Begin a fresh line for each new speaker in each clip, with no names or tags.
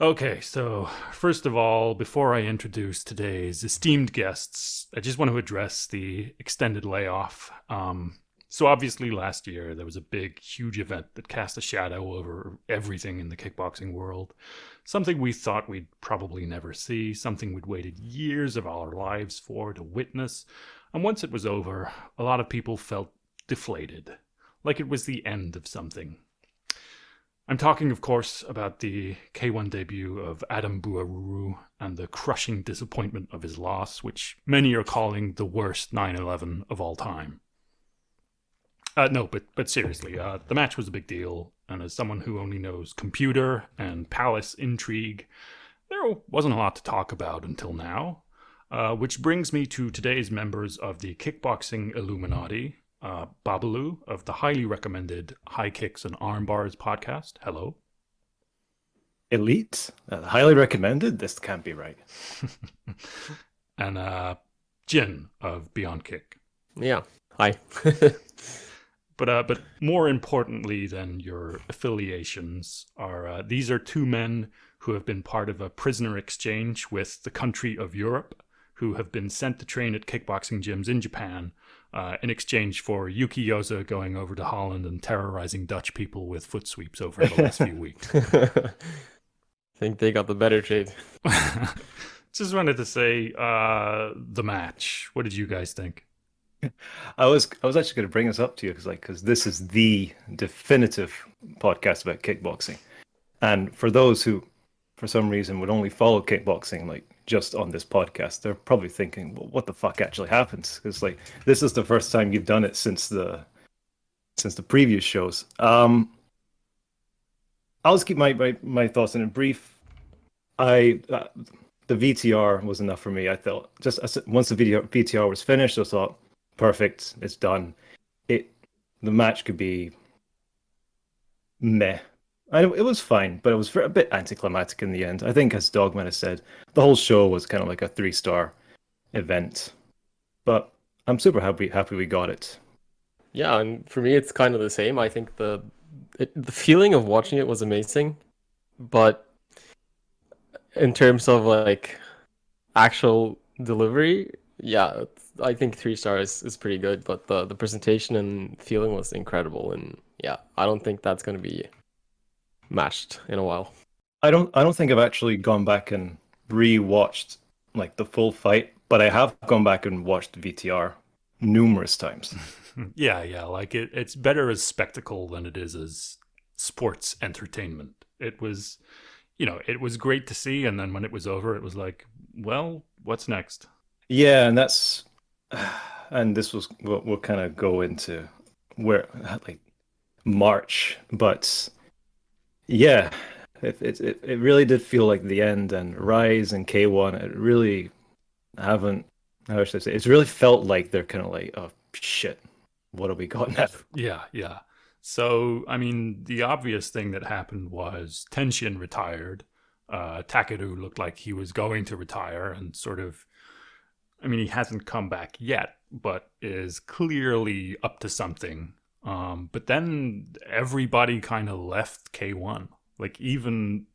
Okay, so first of all, before I introduce today's esteemed guests, I just want to address the extended layoff. So obviously, last year there was a big, huge event that cast a shadow over everything in the kickboxing world. Something we thought we'd probably never see, something we'd waited years of our lives for to witness. And once it was over, a lot of people felt deflated, like it was the end of something. I'm talking, of course, about the K1 debut of Adam Buaruru and the crushing disappointment of his loss, which many are calling the worst 9/11 of all time. No, but seriously, the match was a big deal, and as someone who only knows computer and palace intrigue, there wasn't a lot to talk about until now. Which brings me to today's members of the kickboxing illuminati, Babalu of the highly recommended High Kicks and Arm Bars podcast. Hello.
Elite? Highly recommended? This can't be right.
And Jin of Beyond Kick.
Yeah. Hi.
But more importantly than your affiliations are these are two men who have been part of a prisoner exchange with the country of Europe, who have been sent to train at kickboxing gyms in Japan in exchange for Yuki Yosa going over to Holland and terrorizing Dutch people with foot sweeps over the last few weeks.
I think they got the better trade.
Just wanted to say the match. What did you guys think?
I was actually going to bring this up to you because this is the definitive podcast about kickboxing, and for those who, for some reason, would only follow kickboxing like just on this podcast, they're probably thinking, well, what the fuck actually happens? Because like this is the first time you've done it since the previous shows. I'll just keep my thoughts in it brief. The VTR was enough for me. I thought once the VTR was finished, I thought, perfect, it's done. The match could be meh. It was fine, but it was a bit anticlimactic in the end. I think, as Dogman has said, the whole show was kind of like a 3-star event. But I'm super happy we got it.
Yeah, and for me, it's kind of the same. I think the feeling of watching it was amazing, but in terms of like actual delivery, yeah, I think 3 stars is pretty good. But the presentation and feeling was incredible, and yeah, I don't think that's going to be matched in a while.
I don't think I've actually gone back and re-watched like the full fight, but I have gone back and watched the VTR numerous times.
Yeah, like it's better as spectacle than it is as sports entertainment. It was, it was great to see, and then when it was over, it was like, well, what's next?
Yeah, and this was we'll kind of go into where like March, but yeah, it really did feel like the end, and Rise and K1, it really haven't, how should I say, it's really felt like they're kind of like, oh shit, what have we got now?
Yeah. So, I mean, the obvious thing that happened was Tenshin retired. Takeru looked like he was going to retire and sort of, I mean, he hasn't come back yet, but is clearly up to something. But then everybody kind of left K1. Like even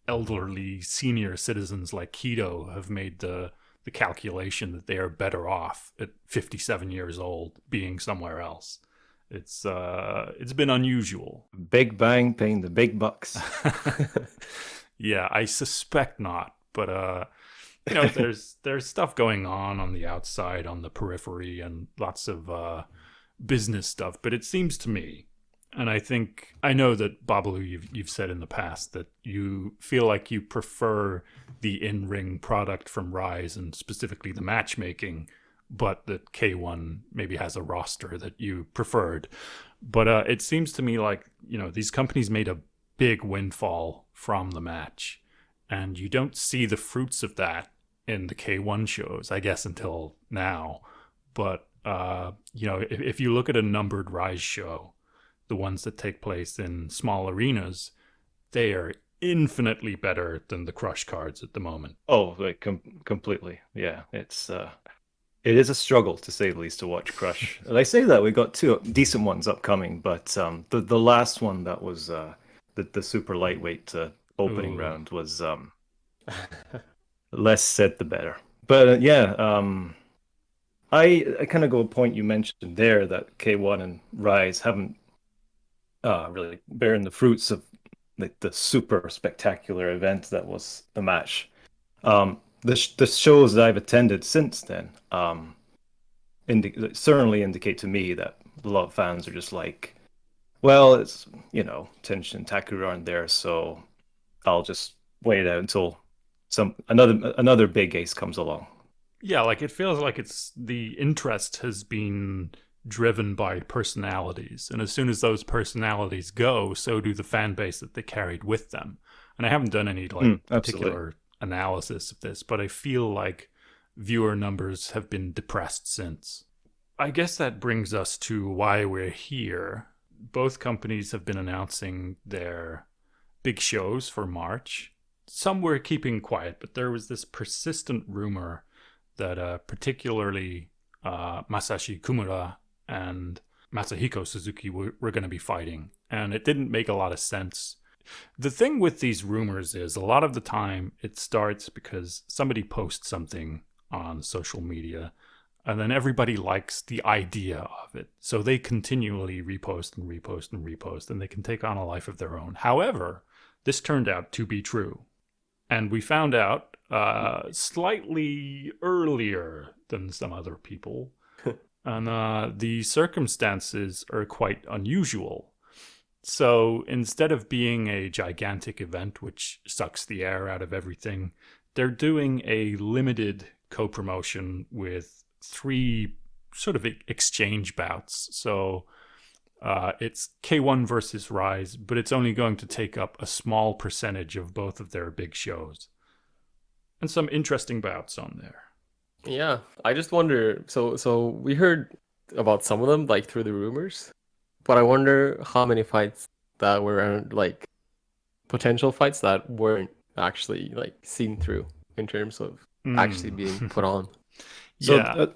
elderly senior citizens like Keto have made the calculation that they are better off at 57 years old being somewhere else. It's been unusual.
Big Bang paying the big bucks.
Yeah, I suspect not, but there's stuff going on the outside, on the periphery, and lots of business stuff. But it seems to me, and I know that Babalu, you've said in the past that you feel like you prefer the in-ring product from Rise and specifically the matchmaking, but that K1 maybe has a roster that you preferred. But it seems to me like, these companies made a big windfall from the match, and you don't see the fruits of that in the K1 shows, I guess, until now. But, if you look at a numbered Rise show, the ones that take place in small arenas, they are infinitely better than the Crush cards at the moment.
Oh, like completely. Yeah, it is a struggle, to say the least, to watch Crush. And I say that we got 2 decent ones upcoming, but the last one that was the super lightweight opening
Ooh.
round was less said the better. But yeah, I kind of go a point you mentioned there that K1 and Rise haven't really bearing the fruits of like the super spectacular event that was the match. The shows that I've attended since then certainly indicate to me that a lot of fans are just like, well, it's Tenshin and Takuru aren't there, so I'll just wait out until another big ace comes along.
Yeah, like it feels like it's the interest has been driven by personalities, and as soon as those personalities go, so do the fan base that they carried with them. And I haven't done any like
Absolutely.
particular analysis of this, but I feel like viewer numbers have been depressed since. I guess that brings us to why we're here. Both companies have been announcing their big shows for March. Some were keeping quiet, but there was this persistent rumor that particularly Masashi Kumura and Masahiko Suzuki were going to be fighting. And it didn't make a lot of sense. The thing with these rumors is a lot of the time it starts because somebody posts something on social media and then everybody likes the idea of it. So they continually repost and repost and repost, and they can take on a life of their own. However, this turned out to be true. And we found out slightly earlier than some other people. And the circumstances are quite unusual. So instead of being a gigantic event which sucks the air out of everything, they're doing a limited co-promotion with 3 sort of exchange bouts. So it's K1 versus Rise, but it's only going to take up a small percentage of both of their big shows. And some interesting bouts on there.
Yeah, I just wonder. So we heard about some of them like through the rumors, but I wonder how many fights that were like potential fights that weren't actually like seen through in terms of actually being put on.
So
Yeah.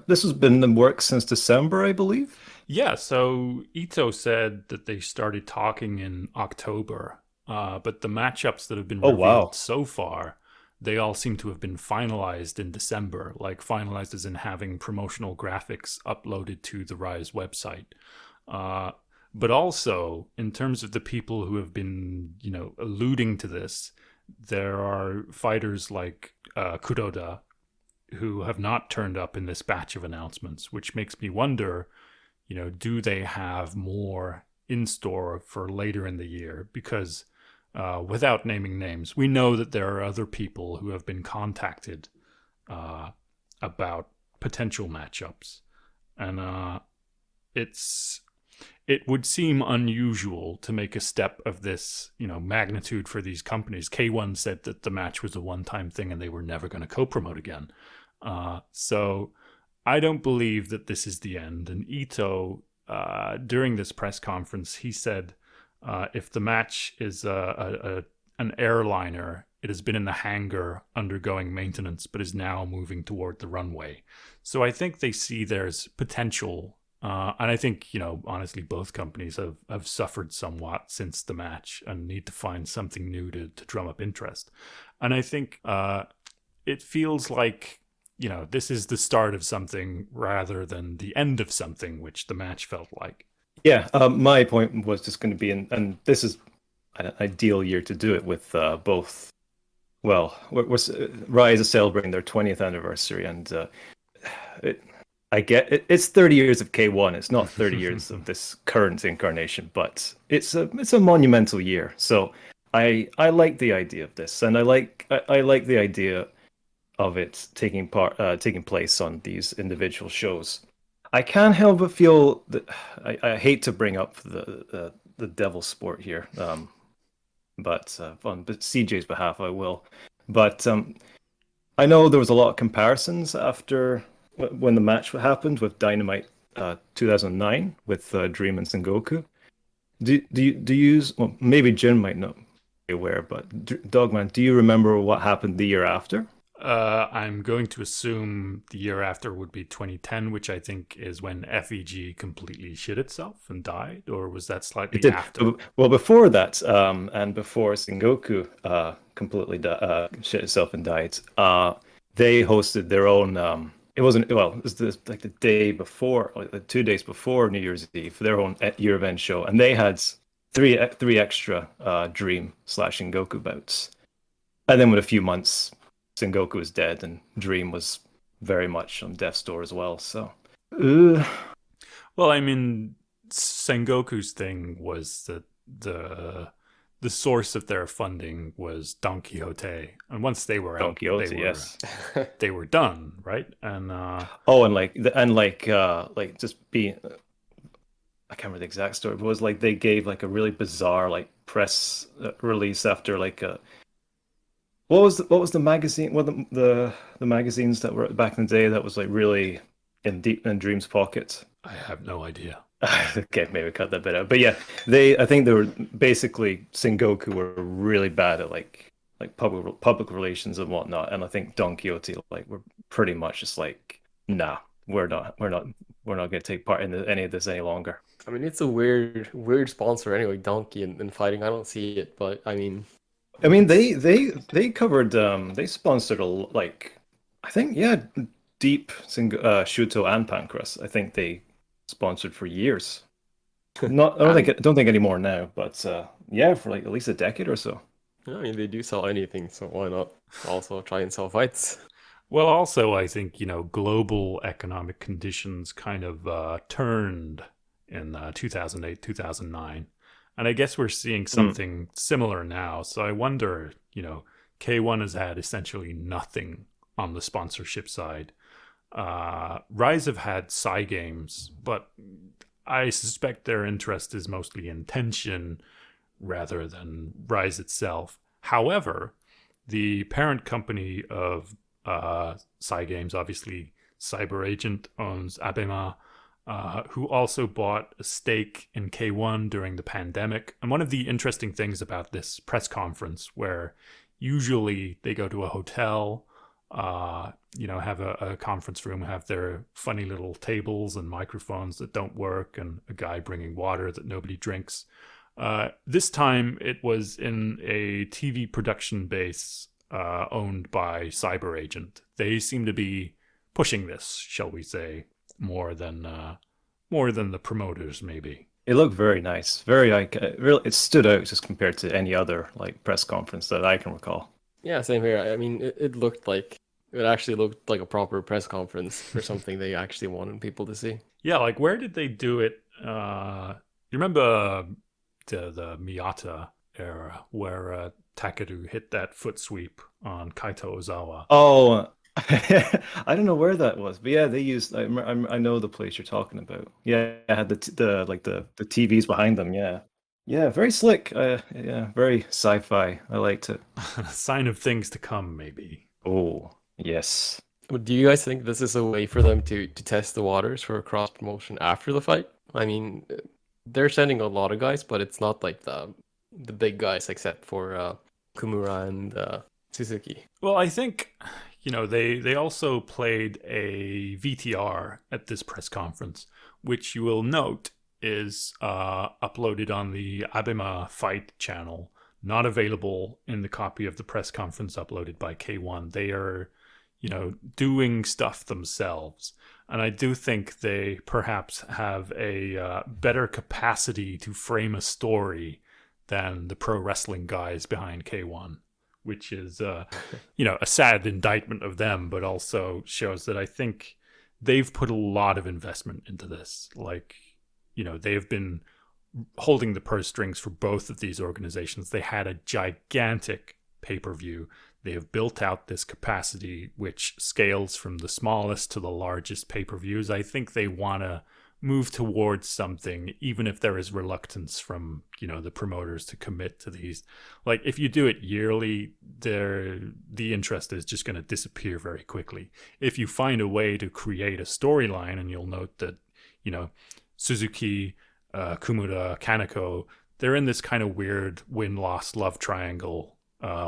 this has been in the works since December, I believe.
Yeah, so Ito said that they started talking in October, but the matchups that have been
Oh,
revealed
wow.
so far, they all seem to have been finalized in December, like finalized as in having promotional graphics uploaded to the Rise website. But also, in terms of the people who have been, alluding to this, there are fighters like Kuroda who have not turned up in this batch of announcements, which makes me wonder, do they have more in store for later in the year? Because without naming names, we know that there are other people who have been contacted about potential matchups. And it would seem unusual to make a step of this, magnitude for these companies. K1 said that the match was a one-time thing and they were never going to co-promote again. So I don't believe that this is the end. And Ito, during this press conference, he said, if the match is an airliner, it has been in the hangar undergoing maintenance, but is now moving toward the runway. So I think they see there's potential. And I think, honestly, both companies have suffered somewhat since the match and need to find something new to drum up interest. And I think it feels like, this is the start of something rather than the end of something, which the match felt like.
Yeah, my point was just going to be, and this is an ideal year to do it with both. Well, Rise is celebrating their 20th anniversary, and it's 30 years of K1. It's not 30 years of this current incarnation, but it's a monumental year. So I like the idea of this, and I like the idea of it taking place on these individual shows. I can't help but feel that I hate to bring up the devil sport here, but on CJ's behalf, I will. But I know there was a lot of comparisons after when the match happened with Dynamite 2009 with Dream and Sengoku. Do you use? Well, maybe Jin might not be aware, but Dogman, do you remember what happened the year after?
I'm going to assume the year after would be 2010, which I think is when FEG completely shit itself and died, or was that
It
slightly
did
after?
well before that, and before Sengoku completely shit itself and died. They hosted their own. It wasn't well. It was like the day before, like the 2 days before New Year's Eve, their own year-end show, and they had three extra Dream slash Sengoku bouts. And then with a few months, Sengoku was dead, and Dream was very much on death's door as well. So, uh,
Well, I mean, Sengoku's thing was that the source of their funding was Don Quixote, and once they were
Don
out,
Quixote, yes.
they were done, right? And
Oh, and like just being, I can't remember the exact story, but it was like they gave like a really bizarre like press release after like what was the magazine? What the magazines that were back in the day that was like really in deep in Dream's pocket.
I have no idea.
Okay, maybe cut that bit out. But yeah, I think they were basically Sengoku were really bad at like public relations and whatnot, and I think Don Quixote like were pretty much just like, nah, we're not going to take part in any of this any longer.
I mean, it's a weird sponsor anyway, Donkey and fighting. I don't see it, but I mean,
I mean,
it's
they covered they sponsored like I think yeah, Shuto and Pancras. I think they sponsored for years. Not
and
I don't think anymore now, but yeah, for like at least a decade or so.
I mean they do sell anything, so why not also try and sell fights?
Well, also, I think, global economic conditions kind of turned in 2008, 2009. And I guess we're seeing
Mm.
something similar now. So I wonder, K1 has had essentially nothing on the sponsorship side. Rise have had Psy games, but I suspect their interest is mostly in tension rather than Rise itself. However, the parent company of Psy Games, obviously Cyber Agent, owns Abema, who also bought a stake in K1 during the pandemic. And one of the interesting things about this press conference, where usually they go to a hotel, have a conference room, have their funny little tables and microphones that don't work, and a guy bringing water that nobody drinks. This time it was in a TV production base owned by Cyber Agent. They seem to be pushing this, shall we say, more than the promoters, maybe.
It looked very nice, very like really. It stood out just compared to any other like press conference that I can recall.
Yeah, same here. I mean, it actually looked like a proper press conference for something they actually wanted people to see.
Yeah, like where did they do it? You remember the Miyata era where Takeru hit that foot sweep on Kaito Ozawa?
Oh, I don't know where that was, but yeah, they used. I know the place you're talking about. Yeah, I had the like the TVs behind them. Yeah, yeah, very slick. Yeah, very sci-fi. I liked it.
Sign of things to come, maybe.
Oh, yes.
But do you guys think this is a way for them to test the waters for cross promotion after the fight? I mean, they're sending a lot of guys, but it's not like the big guys except for Kumura and Suzuki.
Well, I think they also played a VTR at this press conference, which you will note is uploaded on the Abema Fight channel, not available in the copy of the press conference uploaded by K1. They are, doing stuff themselves. And I do think they perhaps have a better capacity to frame a story than the pro wrestling guys behind K1, which is, a sad indictment of them, but also shows that I think they've put a lot of investment into this. Like, they've been holding the purse strings for both of these organizations. They had a gigantic pay-per-view. They have built out this capacity, which scales from the smallest to the largest pay-per-views. I think they want to move towards something, even if there is reluctance from, the promoters to commit to these. Like, if you do it yearly, the interest is just going to disappear very quickly. If you find a way to create a storyline, and you'll note that, Suzuki, Kumura, Kaneko, they're in this kind of weird win-loss love triangle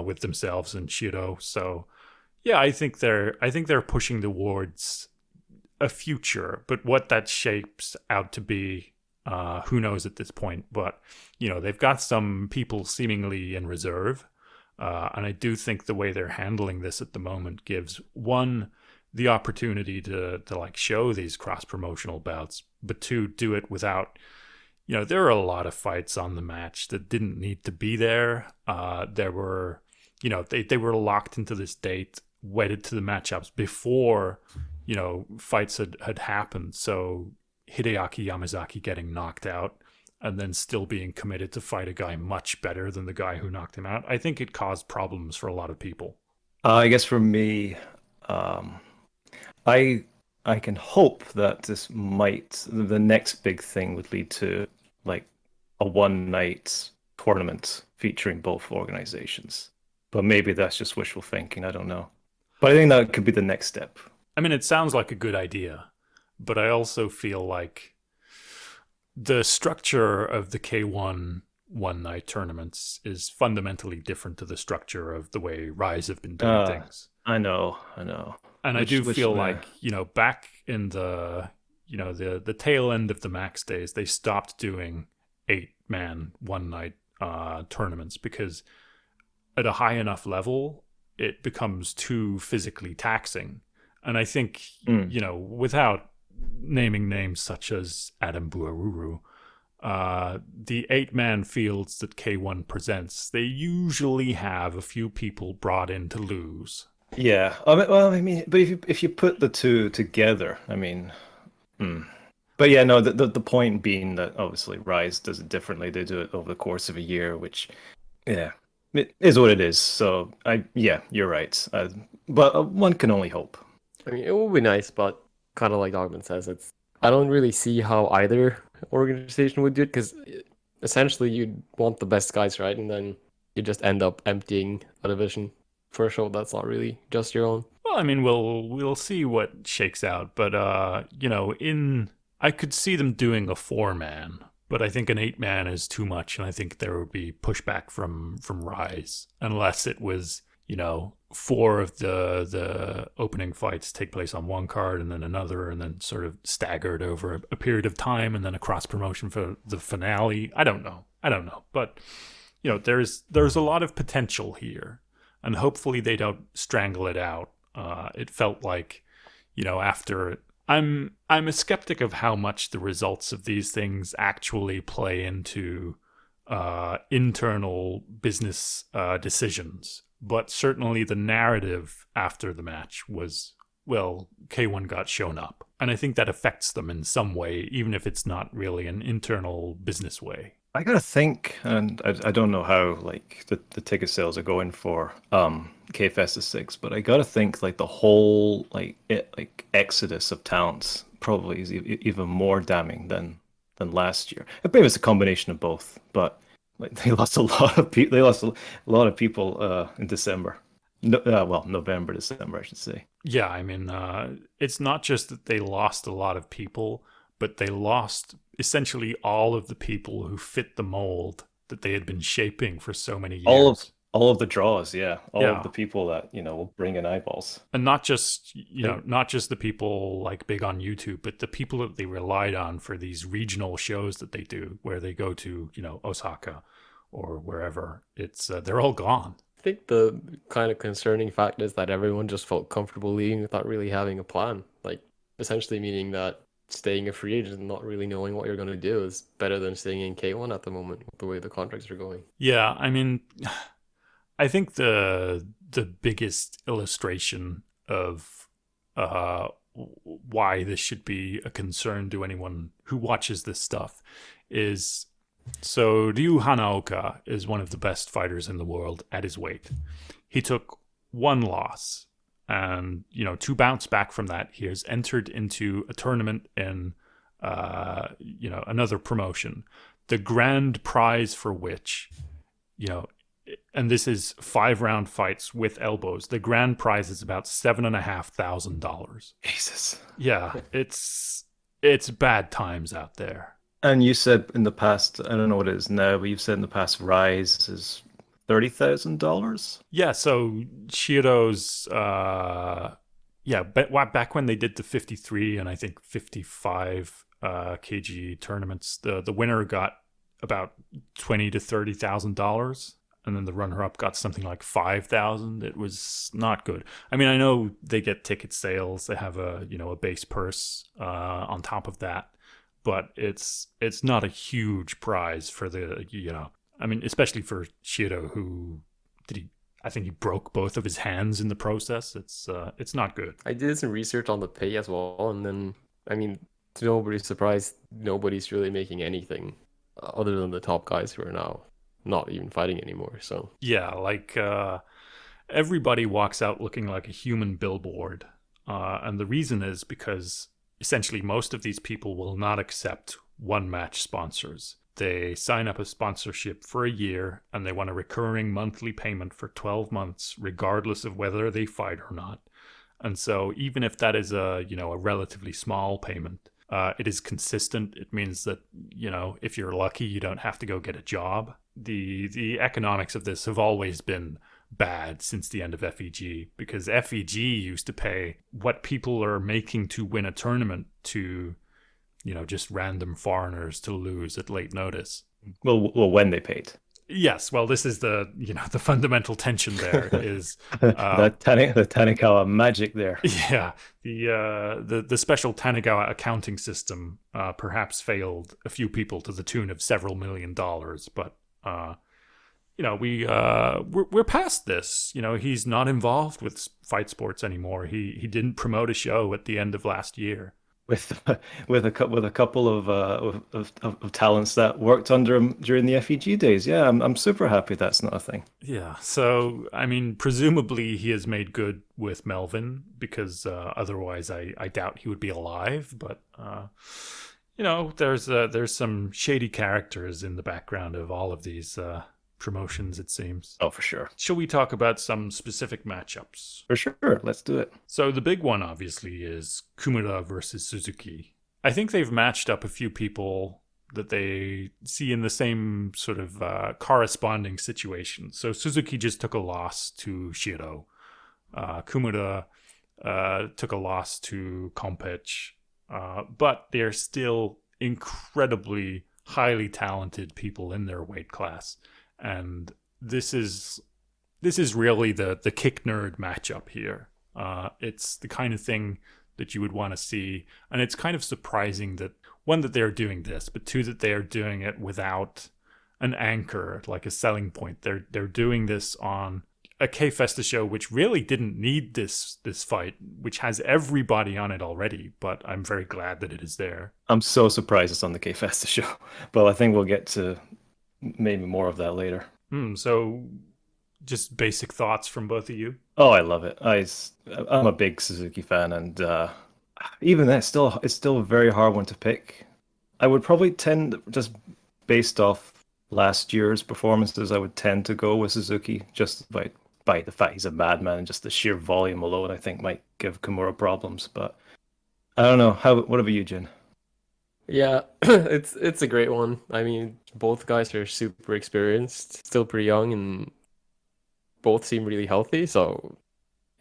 with themselves and Shiro. So, Yeah, I think they're pushing towards a future, but what that shapes out to be, who knows at this point. But they've got some people seemingly in reserve, and I do think the way they're handling this at the moment gives one the opportunity to like show these cross promotional bouts, but two, do it without. There are a lot of fights on the match that didn't need to be there. There were, they were locked into this date, wedded to the matchups before, fights had happened. So Hideaki Yamazaki getting knocked out and then still being committed to fight a guy much better than the guy who knocked him out, I think it caused problems for a lot of people.
I guess for me, um, I I can hope that the next big thing would lead to like a one night tournament featuring both organizations. But maybe that's just wishful thinking. I don't know. But I think that could be the next step.
I mean, it sounds like a good idea, but I also feel like the structure of the K1 one night tournaments is fundamentally different to the structure of the way Rise have been doing things.
I know, I know.
And I do feel like, back in the tail end of the Max days, they stopped doing 8-man one night tournaments because at a high enough level, it becomes too physically taxing. And I think, without naming names such as Adam Buaruru, the 8-man fields that K1 presents, they usually have a few people brought in to lose.
Yeah. But if you put the two together, But yeah, no, the point being that obviously Rise does it differently. They do it over the course of a year, which, yeah, it is what it is. So you're right. But one can only hope.
I mean, it would be nice, but kind of like Dogman says, I don't really see how either organization would do it because essentially you'd want the best guys, right? And then you just end up emptying a division for a show that's not really just your own.
Well, I mean, we'll see what shakes out, but I could see them doing a 4-man, but I think an 8-man is too much, and I think there would be pushback from Rise unless it was 4 of the opening fights take place on one card and then another, and then sort of staggered over a period of time, and then a cross promotion for the finale. I don't know, but there's a lot of potential here. And hopefully they don't strangle it out. It felt like, after I'm a skeptic of how much the results of these things actually play into internal business decisions. But certainly the narrative after the match was, well, K1 got shown up. And I think that affects them in some way, even if it's not really an internal business way.
I gotta think, and I don't know how like the ticket sales are going for KFest 6, but I gotta think like the whole like exodus of talents probably is even more damning than last year. Maybe it's a combination of both, but like they lost a lot of people. They lost a lot of people in December. November, December, I should say.
Yeah, I mean, it's not just that they lost a lot of people, but they lost essentially all of the people who fit the mold that they had been shaping for so many years.
All of the draws, yeah. All of the people that, will bring in eyeballs.
And not just, not just the people like big on YouTube, but the people that they relied on for these regional shows that they do, where they go to, Osaka or wherever. It's they're all gone.
I think the kind of concerning fact is that everyone just felt comfortable leaving without really having a plan. Like, essentially meaning that staying a free agent and not really knowing what you're going to do is better than staying in K1 at the moment with the way the contracts are going.
Yeah, I mean, I think the biggest illustration of why this should be a concern to anyone who watches this stuff is, so Ryu Hanaoka is one of the best fighters in the world at his weight. He took one loss. And, to bounce back from that, he has entered into a tournament in, another promotion, the grand prize for which, and this is 5-round fights with elbows. The grand prize is about $7,500.
Jesus.
Yeah, it's bad times out there.
And you said in the past, I don't know what it is now, but you've said in the past, Rise is $30,000.
Yeah, so Shiro's, back when they did the 53 and I think 55 kg tournaments, the winner got about $20,000 to $30,000, and then the runner-up got something like 5,000. It was not good. I mean, I know they get ticket sales, they have a base purse on top of that, but it's not a huge prize for I mean, especially for Shiro, who I think he broke both of his hands in the process. It's not good.
I did some research on the pay as well, and then, I mean, to nobody's surprise, nobody's really making anything other than the top guys who are now not even fighting anymore. So
Yeah, like everybody walks out looking like a human billboard. And the reason is because essentially most of these people will not accept one-match sponsors. They sign up a sponsorship for a year and they want a recurring monthly payment for 12 months, regardless of whether they fight or not. And so even if that is a relatively small payment, it is consistent. It means that, if you're lucky, you don't have to go get a job. The economics of this have always been bad since the end of FEG, because FEG used to pay what people are making to win a tournament to, just random foreigners to lose at late notice.
Well, when they paid.
Yes, well, this is the fundamental tension there is
the Tanikawa magic there.
Yeah, the special Tanagawa accounting system perhaps failed a few people to the tune of several $1 million, but we're past this. He's not involved with fight sports anymore. He didn't promote a show at the end of last year.
With a couple of talents that worked under him during the FEG days. Yeah, I'm super happy that's not a thing.
Yeah, so I mean, presumably he has made good with Melvin, because otherwise I doubt he would be alive. But there's some shady characters in the background of all of these promotions, it seems.
Oh, for sure.
Shall we talk about some specific matchups?
For sure, let's do it.
So the big one, obviously, is Kumura versus Suzuki. I think they've matched up a few people that they see in the same sort of corresponding situation. So Suzuki just took a loss to Shiro. Kumura took a loss to Kompech. But they're still incredibly highly talented people in their weight class. And this is really the kick nerd matchup here. It's the kind of thing that you would want to see, and it's kind of surprising that, one, that they're doing this, but two, that they are doing it without an anchor, like a selling point. They're doing this on a K-Festa show, which really didn't need this fight, which has everybody on it already, but I'm very glad that it is there.
I'm so surprised it's on the K-Festa show, but I think we'll get to maybe more of that later.
So just basic thoughts from both of you.
Oh, I love it. I'm a big Suzuki fan, and even then, it's still a very hard one to pick. I would probably tend, just based off last year's performances, I would tend to go with Suzuki, just by the fact he's a madman, and just the sheer volume alone, I think, might give Kimura problems. But I don't know. What about you, Jin?
yeah, it's a great one. I mean, both guys are super experienced, still pretty young, and both seem really healthy. So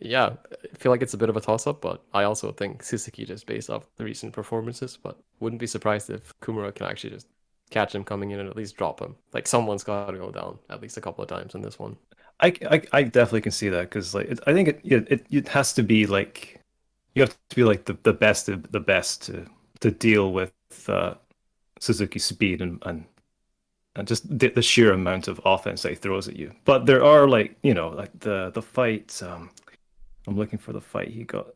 yeah, I feel like it's a bit of a toss-up, but I also think Suzuki, just based off the recent performances, but wouldn't be surprised if Kumura can actually just catch him coming in and at least drop him. Like, someone's got to go down at least a couple of times in this one.
I definitely can see that, because I think it has to be like, you have to be like the best of the best to deal with Suzuki's speed and just the sheer amount of offense that he throws at you. But there are like the fights. I'm looking for the fight he got.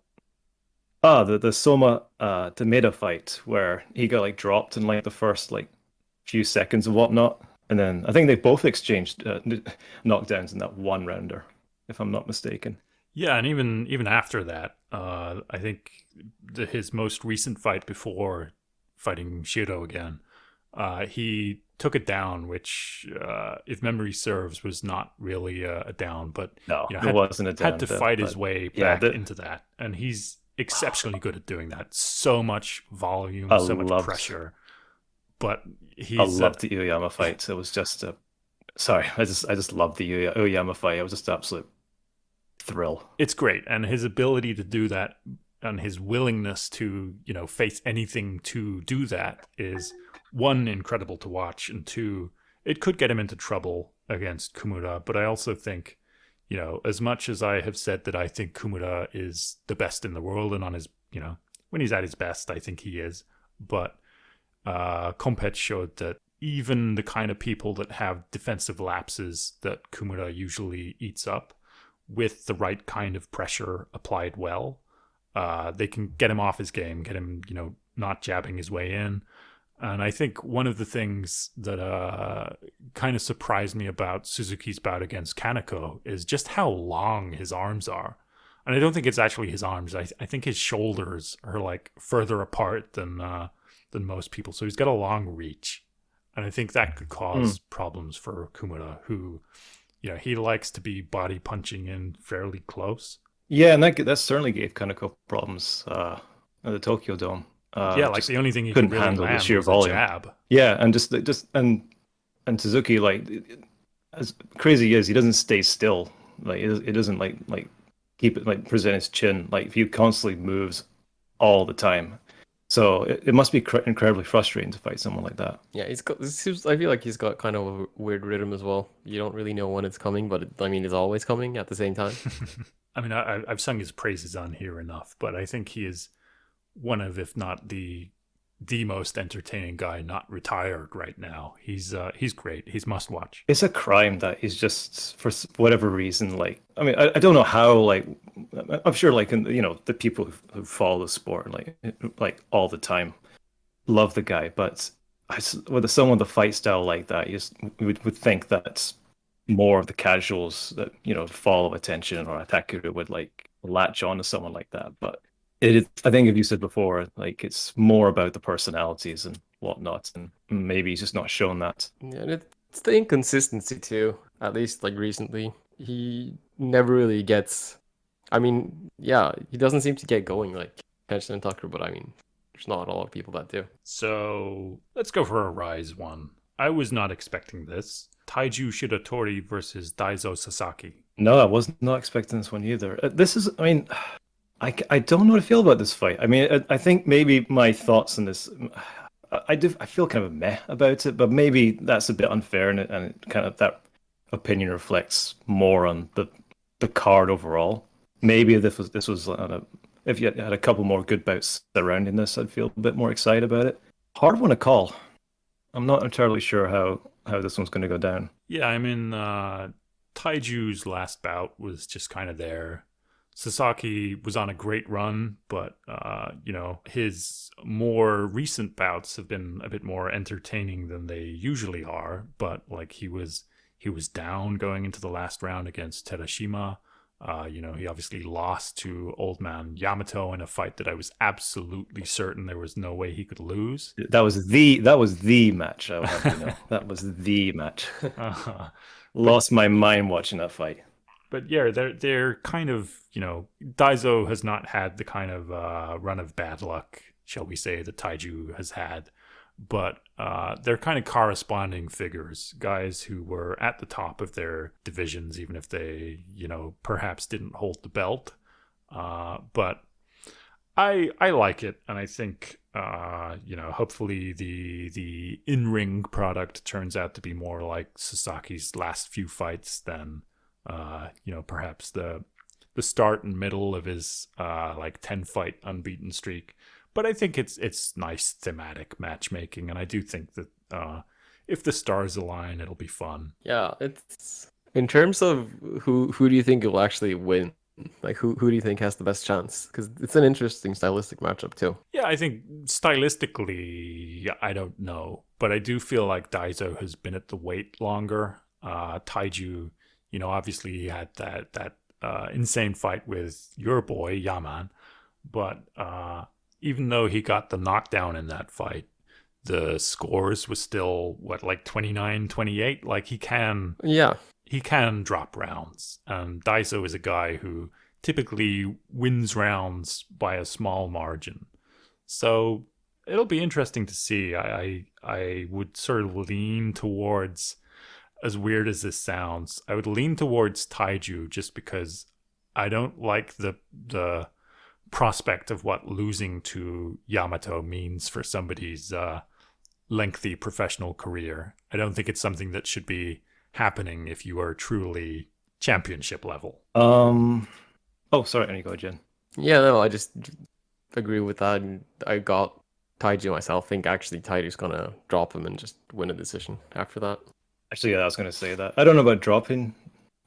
The Soma Tomeda fight, where he got like dropped in like the first like few seconds and whatnot, and then I think they both exchanged knockdowns in that one rounder, if I'm not mistaken.
Yeah, and even after that, I think his most recent fight before fighting Shiro again, he took it down, which, if memory serves, was not really a down, but
no, it wasn't a down.
Had to fight his way back into that, and he's exceptionally good at doing that. So much volume, so much pressure. But I
loved the Uyama fight. It was just Sorry, I just love the Oyama fight. It was just absolute thrill.
It's great, and his ability to do that and his willingness to face anything to do that is one, incredible to watch, and two, it could get him into trouble against Kumura. But I also think, as much as I have said that I think Kumura is the best in the world, and on his, when he's at his best, I think he is. But Compet showed that even the kind of people that have defensive lapses that Kumura usually eats up, with the right kind of pressure applied well, they can get him off his game, get him, not jabbing his way in. And I think one of the things that kind of surprised me about Suzuki's bout against Kaneko is just how long his arms are. And I don't think it's actually his arms. I think his shoulders are like further apart than most people. So he's got a long reach. And I think that could cause problems for Kumura, who, he likes to be body punching in fairly close.
Yeah, and that certainly gave Kaneko problems at the Tokyo Dome.
Like the only thing he
couldn't
could really
handle the
land
sheer
was
volume.
a jab.
Yeah, and and Suzuki, like, as crazy as he doesn't stay still. Like it doesn't like keep it, like, present his chin. Like, he constantly moves all the time. So it must be incredibly frustrating to fight someone like that.
Yeah, I feel like he's got kind of a weird rhythm as well. You don't really know when it's coming, but it's always coming at the same time.
I mean, I've sung his praises on here enough, but I think he is one of, if not the most entertaining guy not retired right now. He's great. He's must watch.
It's a crime that he's just, for whatever reason, like, I mean, I don't know how, like, I'm sure, like, the people who follow the sport, like all the time, love the guy, but with someone with a fight style like that, you would think that more of the casuals that, follow attention or Atakuru would, like, latch on to someone like that. But it is, I think, if you said before, like, it's more about the personalities and whatnot, and maybe he's just not shown that.
Yeah, and it's the inconsistency too. At least, like, recently, he never really gets. I mean, yeah, he doesn't seem to get going like Kenshin and Tucker, but I mean, there's not a lot of people that do.
So let's go for a rise one. I was not expecting this. Taiju Shiratori versus Daizo Sasaki.
No, I was not expecting this one either. This is, I mean, I don't know how to feel about this fight. I mean, I think maybe my thoughts on this, I feel kind of meh about it, but maybe that's a bit unfair, and kind of that opinion reflects more on the card overall. Maybe if this was if you had a couple more good bouts surrounding this, I'd feel a bit more excited about it. Hard one to call. I'm not entirely sure how this one's going to go down.
Yeah, I mean, Taiju's last bout was just kind of there. Sasaki was on a great run, but his more recent bouts have been a bit more entertaining than they usually are. But like he was down going into the last round against Terashima. He obviously lost to old man Yamato in a fight that I was absolutely certain there was no way he could lose.
That was the match. I would have to know. That was the match. Lost my mind watching that fight.
But yeah, they're kind of, Daizo has not had the kind of run of bad luck, shall we say, that Taiju has had. But they're kind of corresponding figures, guys who were at the top of their divisions, even if they, perhaps didn't hold the belt. But I like it, and I think, hopefully the in-ring product turns out to be more like Sasaki's last few fights than, perhaps the start and middle of his 10-fight unbeaten streak. But I think it's nice thematic matchmaking, and I do think that if the stars align, it'll be fun.
Yeah, it's in terms of who do you think will actually win? Like, who do you think has the best chance? Because it's an interesting stylistic matchup too.
Yeah, I think stylistically, I don't know, but I do feel like Daizo has been at the weight longer. Taiju, obviously he had that insane fight with your boy Yaman, but even though he got the knockdown in that fight, the scores was still 29-28. Like, he can drop rounds, and Daiso is a guy who typically wins rounds by a small margin. So it'll be interesting to see. I would sort of lean towards as weird as this sounds, I would lean towards Taiju just because I don't like the prospect of what losing to Yamato means for somebody's lengthy professional career. I don't think it's something that should be happening if you are truly championship level.
Oh, sorry, there you go, Jen.
Yeah, no, I just agree with that. And I got Taiju myself. I think actually Taiju's gonna drop him and just win a decision after that.
Actually, yeah, I was going to say that. I don't know about dropping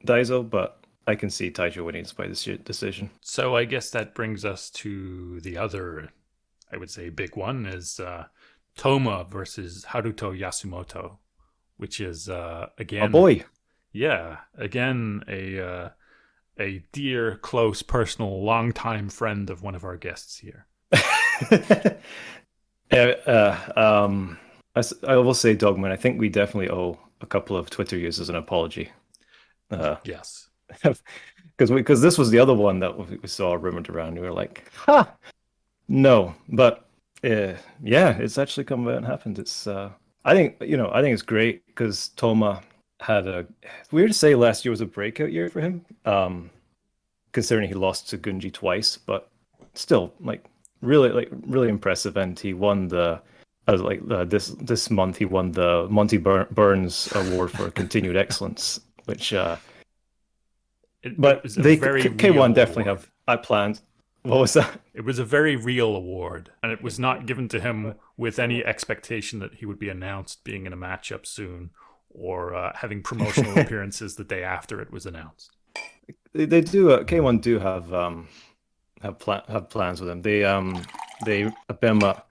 Daiso, but I can see Taiju winning by this decision.
So I guess that brings us to the other, I would say, big one is Toma versus Haruto Yasumoto, which is again,
Oh boy.
yeah, again a dear, close, personal, longtime friend of one of our guests here.
I will say, Dogman, I think we definitely owe a couple of Twitter users an apology.
Yes.
Because this was the other one that we saw rumored around. We were like, ha, no. But yeah, it's actually come about and happened. It's I think it's great because Toma had it's weird to say last year was a breakout year for him, considering he lost to Gunji twice, but still really impressive. And he won this month he won the Monty Burns Award for continued excellence, which but they K1 definitely have plans. What was that?
It was a very real award, and it was not given to him with any expectation that he would be announced being in a matchup soon or having promotional appearances the day after it was announced.
They do K1 do have plans with him. They Abema.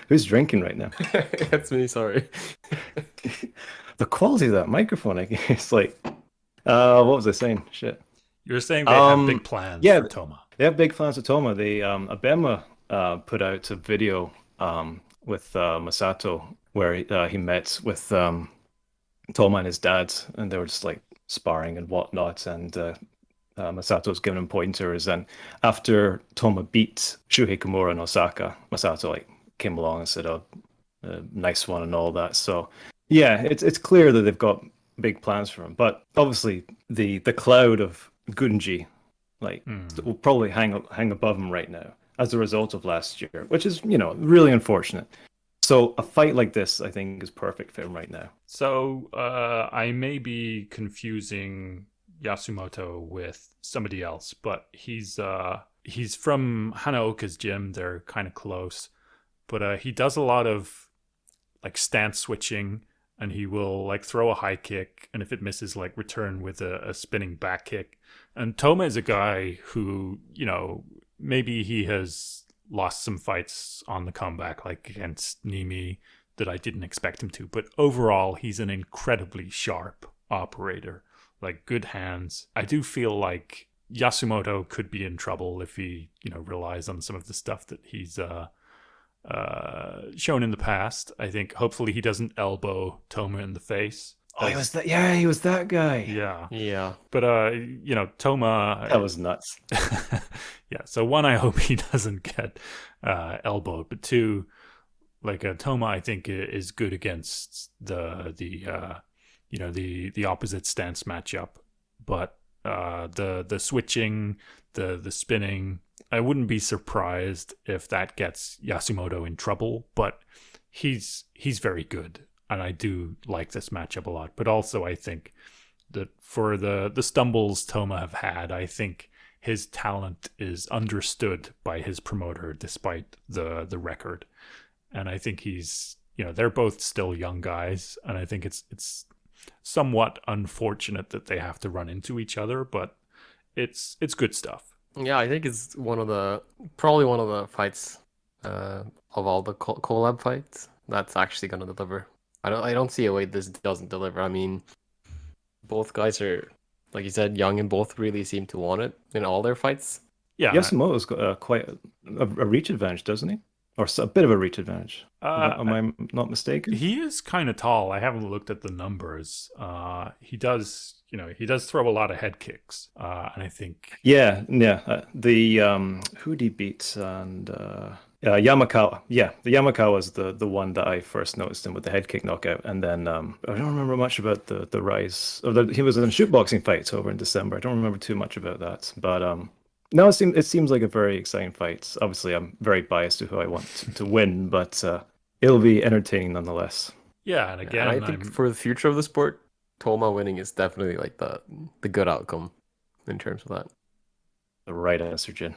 Who's drinking right now?
That's me, sorry.
The quality of that microphone, I guess. Like, what was I saying? Shit.
You were saying they have big plans for Toma.
They have big plans for Toma. They Abema put out a video with Masato where he met with Toma and his dad, and they were just like sparring and whatnot, and Masato was giving him pointers. And after Toma beat Shuhei Kimura in Osaka, Masato like came along and said, "Oh, nice one," and all that. So yeah, it's clear that they've got big plans for him. But obviously, the cloud of Gunji will probably hang above him right now as a result of last year, which is really unfortunate. So a fight like this, I think, is perfect for him right now.
So I may be confusing Yasumoto with somebody else, but he's from Hanaoka's gym. They're kind of close, but he does a lot of like stance switching, and he will like throw a high kick, and if it misses, like return with a spinning back kick. And Toma is a guy who, maybe he has lost some fights on the comeback, like against Nimi, that I didn't expect him to. But overall, he's an incredibly sharp operator, like good hands. I do feel like Yasumoto could be in trouble if he, relies on some of the stuff that he's shown in the past. I think hopefully he doesn't elbow Toma in the face.
Oh, he was that. Yeah, he was that guy.
Yeah.
But Toma.
That was nuts.
Yeah. So one, I hope he doesn't get elbowed. But two, like Toma, I think is good against the opposite stance matchup. But the switching, the spinning, I wouldn't be surprised if that gets Yasumoto in trouble. But he's very good. And I do like this matchup a lot. But also I think that for the stumbles Toma have had, I think his talent is understood by his promoter despite the record. And I think he's, they're both still young guys. And I think it's somewhat unfortunate that they have to run into each other, but it's good stuff.
Yeah, I think it's probably one of the fights of all the collab fights that's actually going to deliver. I don't see a way this doesn't deliver. I mean, both guys are, like you said, young, and both really seem to want it in all their fights.
Yeah.
Yasumoto's got quite a reach advantage, doesn't he? Or a bit of a reach advantage. Am I not mistaken?
He is kind of tall. I haven't looked at the numbers. He does throw a lot of head kicks. And I think...
Yeah. The who did he beat? And Yamakawa. Yeah, the Yamakawa was the one that I first noticed him with the head kick knockout, and then I don't remember much about the rise. He was in shootboxing fights over in December. I don't remember too much about that, but no, it seems like a very exciting fight. Obviously, I'm very biased to who I want to win, but it'll be entertaining nonetheless.
Yeah, and
And
again,
I think for the future of the sport, Toma winning is definitely like the good outcome in terms of that.
The right answer, Jin.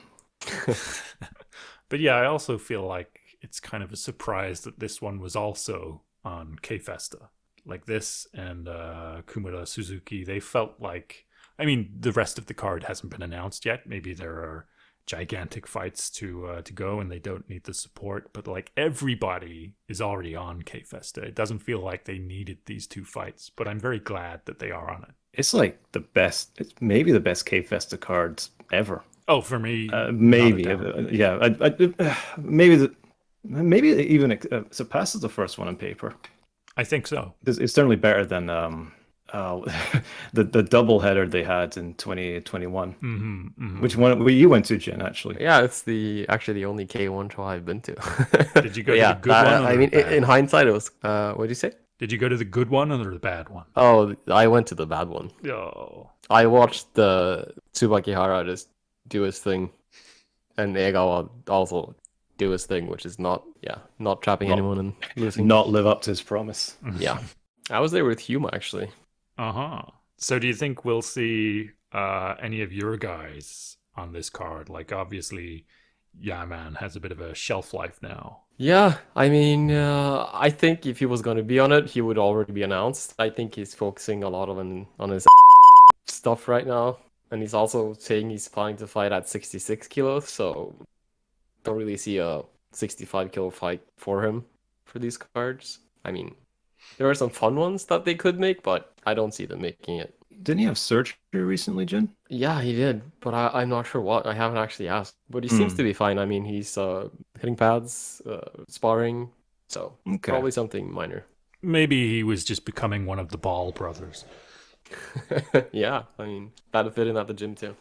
But yeah, I also feel like it's kind of a surprise that this one was also on K Festa. Like this and Kumura Suzuki, they felt like, I mean, the rest of the card hasn't been announced yet. Maybe there are gigantic fights to go and they don't need the support, but like everybody is already on K Festa. It doesn't feel like they needed these two fights, but I'm very glad that they are on it.
It's like the best. It's maybe the best K Festa cards ever.
Oh, for me,
Maybe,
not a doubt.
yeah. Maybe it even surpasses the first one on paper.
I think so.
It's certainly better than uh, the double header they had in 2021. Which one you went to, Jen? Actually,
Yeah, it's actually the only K1 show I've been to.
Did you go
But
to
yeah,
the good one? Or
I
the
mean,
bad
in
one?
hindsight, it was. What did you say?
Did you go to the good one or the bad one?
Oh, I went to the bad one.
Oh,
I watched the Tsubakihara just do his thing, and Egawa also do his thing, which is not trapping anyone and losing.
not live up to his promise.
Yeah, I was there with Huma actually.
uh-huh. So do you think we'll see any of your guys on this card? Like, obviously, Yaman has a bit of a shelf life now.
Yeah, I mean, I think if he was going to be on it, he would already be announced. I think he's focusing a lot on his stuff right now, and he's also saying he's planning to fight at 66 kilos. So don't really see a 65 kilo fight for him for these cards. I mean, there are some fun ones that they could make, but I don't see them making it.
Didn't he have surgery recently, Jen?
Yeah, he did, but I'm not sure what. I haven't actually asked, but he seems to be fine. I mean, he's hitting pads, sparring, so
Okay.
probably something minor.
Maybe he was just becoming one of the Ball brothers.
Yeah, I mean, that'd fit in at the gym too.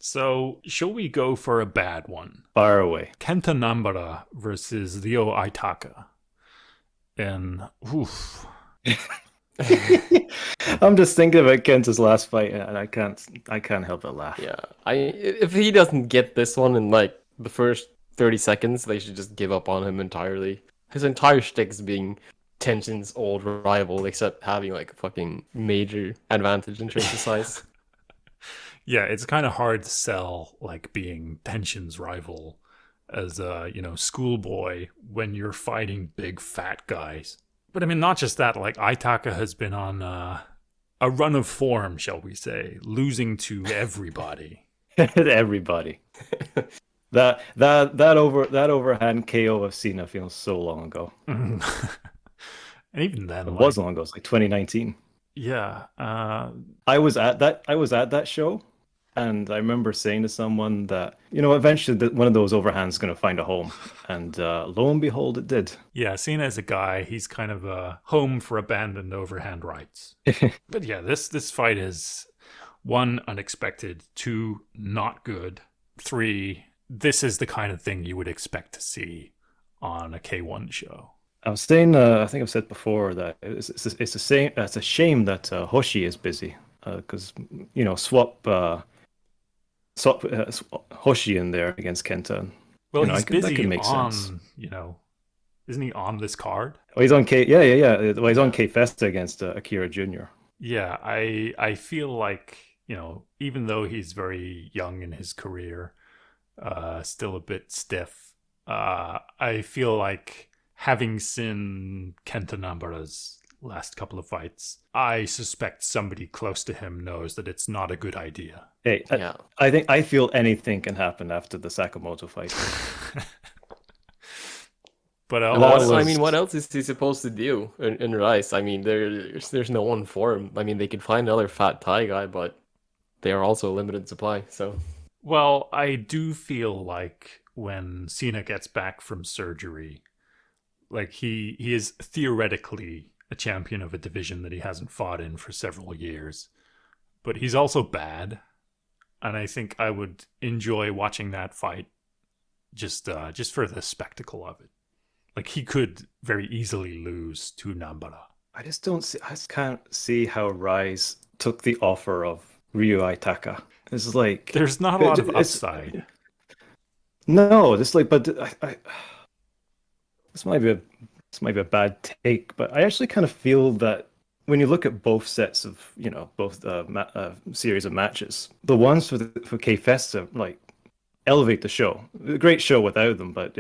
So, shall we go for a bad one?
Fire away.
Kenta Nambara versus Ryo Aitaka. And, oof.
I'm just thinking about Kenta's last fight, and I can't help but laugh.
Yeah, if he doesn't get this one in like the first 30 seconds, they should just give up on him entirely. His entire shtick is being Tenshin's old rival, except having like a fucking major advantage in terms of size.
Yeah, it's kind of hard to sell like being Tenshin's rival as a, schoolboy when you're fighting big fat guys. But I mean, not just that, like Aitaka has been on a run of form, shall we say, losing to everybody.
Everybody. That overhand KO of Cena feels so long ago.
And even then,
It was long ago. It's like 2019.
yeah.
I was at that show, and I remember saying to someone that eventually one of those overhands is going to find a home, and lo and behold, it did.
Yeah, seen as a guy, he's kind of a home for abandoned overhand rights. But yeah, this fight is 1, unexpected, 2, not good, 3, this is the kind of thing you would expect to see on a K1 show.
I was saying, I think I've said before that it's a shame that Hoshi is busy because swap Hoshi in there against Kenta.
Well, he's
that
busy
could make
on,
sense.
Isn't he on this card?
Oh, he's on K. Yeah. Well, he's on K Festa against Akira Jr.
Yeah, I feel like, even though he's very young in his career, still a bit stiff, I feel like having seen Kenta Nambara's last couple of fights, I suspect somebody close to him knows that it's not a good idea.
Hey,
Yeah.
I feel anything can happen after the Sakamoto fight.
But
that
also,
I mean, what else is he supposed to do in Rice? I mean, there's no one for him. I mean, they could find another fat Thai guy, but they are also a limited supply. So
well, I do feel like when Cena gets back from surgery, like he is theoretically a champion of a division that he hasn't fought in for several years, but he's also bad, and I think I would enjoy watching that fight just for the spectacle of it. Like he could very easily lose to Nambara.
I just don't see. I just can't see how Rise took the offer of Ryu Aitaka. It's like
There's not a lot of
it's
upside.
no, just like, but this might be a this might be a bad take, but I actually kind of feel that when you look at both sets of both series of matches, the ones for K Festa like elevate the show. A great show without them, but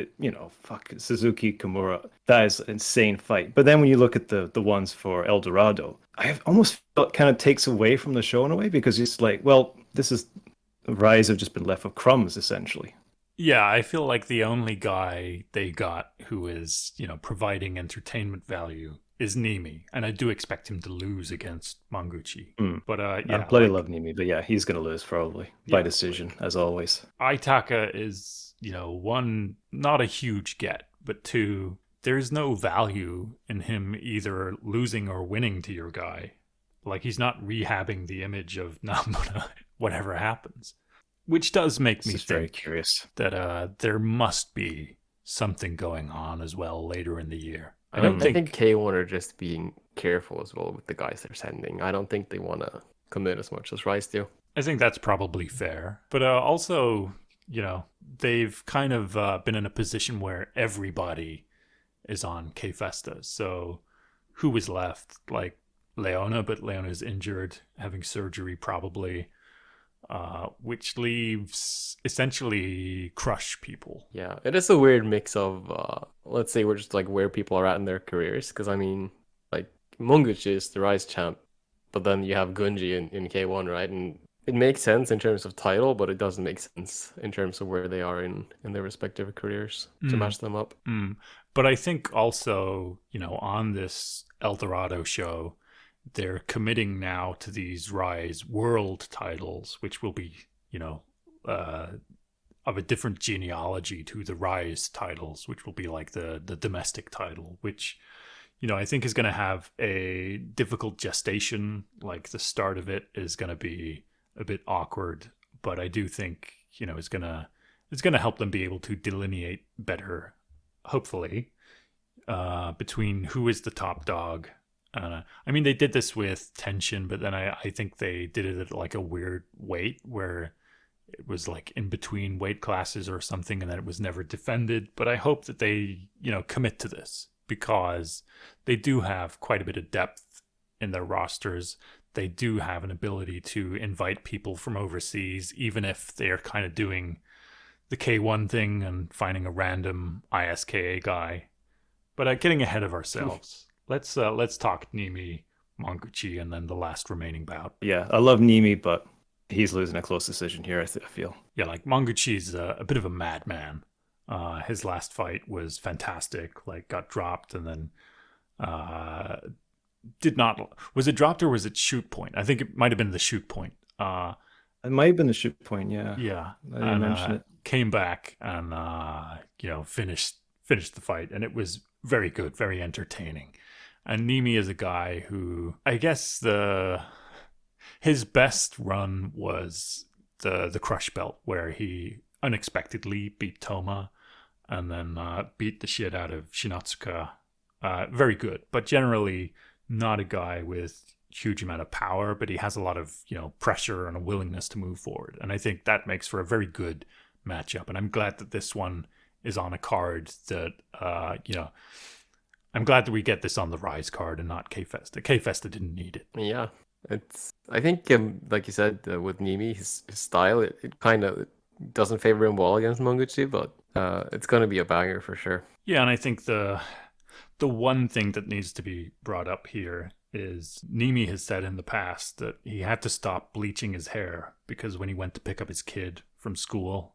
fuck Suzuki Kimura, that is an insane fight. But then when you look at the ones for El Dorado, I almost felt it kind of takes away from the show in a way because it's like, well, this is Rise have just been left with crumbs essentially.
Yeah, I feel like the only guy they got who is, providing entertainment value is Nimi, and I do expect him to lose against Manguchi.
Mm.
But
I
yeah,
bloody love Nimi, but yeah, he's gonna lose probably by
Yeah,
decision as always.
Aitaka is, one, not a huge get, but two, there's no value in him either losing or winning to your guy. Like he's not rehabbing the image of Nambara, whatever happens. Which does make me
This is very
think
curious.
that there must be something going on as well later in the year. I
I
don't think.
think K1 are just being careful as well with the guys they're sending. I don't think they want to commit as much as Rice do.
I think that's probably fair. But also, they've kind of been in a position where everybody is on K Festa. So who was left? Like Leona, but Leona's injured, having surgery probably. Which leaves essentially Crush people.
Yeah, it is a weird mix of, let's say we're just like where people are at in their careers. Because I mean, like Monguchi is the Rise champ, but then you have Gunji in K1, right? And it makes sense in terms of title, but it doesn't make sense in terms of where they are in their respective careers to match them up.
But I think also, on this El Dorado show, they're committing now to these Rise world titles, which will be, of a different genealogy to the Rise titles, which will be like the domestic title, which, I think is going to have a difficult gestation. Like the start of it is going to be a bit awkward, but I do think, it's going to help them be able to delineate better, hopefully, between who is the top dog. I mean, they did this with Tension, but then I think they did it at like a weird weight where it was like in between weight classes or something, and then it was never defended. But I hope that they, commit to this because they do have quite a bit of depth in their rosters. They do have an ability to invite people from overseas, even if they're kind of doing the K1 thing and finding a random ISKA guy. But getting ahead of ourselves. Let's talk Nimi, Manguchi, and then the last remaining bout.
Yeah, I love Nimi, but he's losing a close decision here, I feel.
Yeah, like Manguchi's a bit of a madman. His last fight was fantastic. Like got dropped and then did not. Was it dropped or was it shoot point? I think it might have been the shoot point.
It might have been the shoot point, yeah.
Yeah,
I didn't mention it.
Came back and finished the fight, and it was very good, very entertaining. And Nimi is a guy who, I guess his best run was the Crush belt, where he unexpectedly beat Toma and then beat the shit out of Shinotsuka. Very good, but generally not a guy with huge amount of power, but he has a lot of pressure and a willingness to move forward. And I think that makes for a very good matchup. And I'm glad that this one is on a card that I'm glad that we get this on the Rise card and not K-Festa. K-Festa didn't need it.
Yeah, I think like you said with Nimi, his style it kind of doesn't favor him well against Monguchi, but it's going to be a banger for sure.
Yeah, and I think the one thing that needs to be brought up here is Nimi has said in the past that he had to stop bleaching his hair because when he went to pick up his kid from school,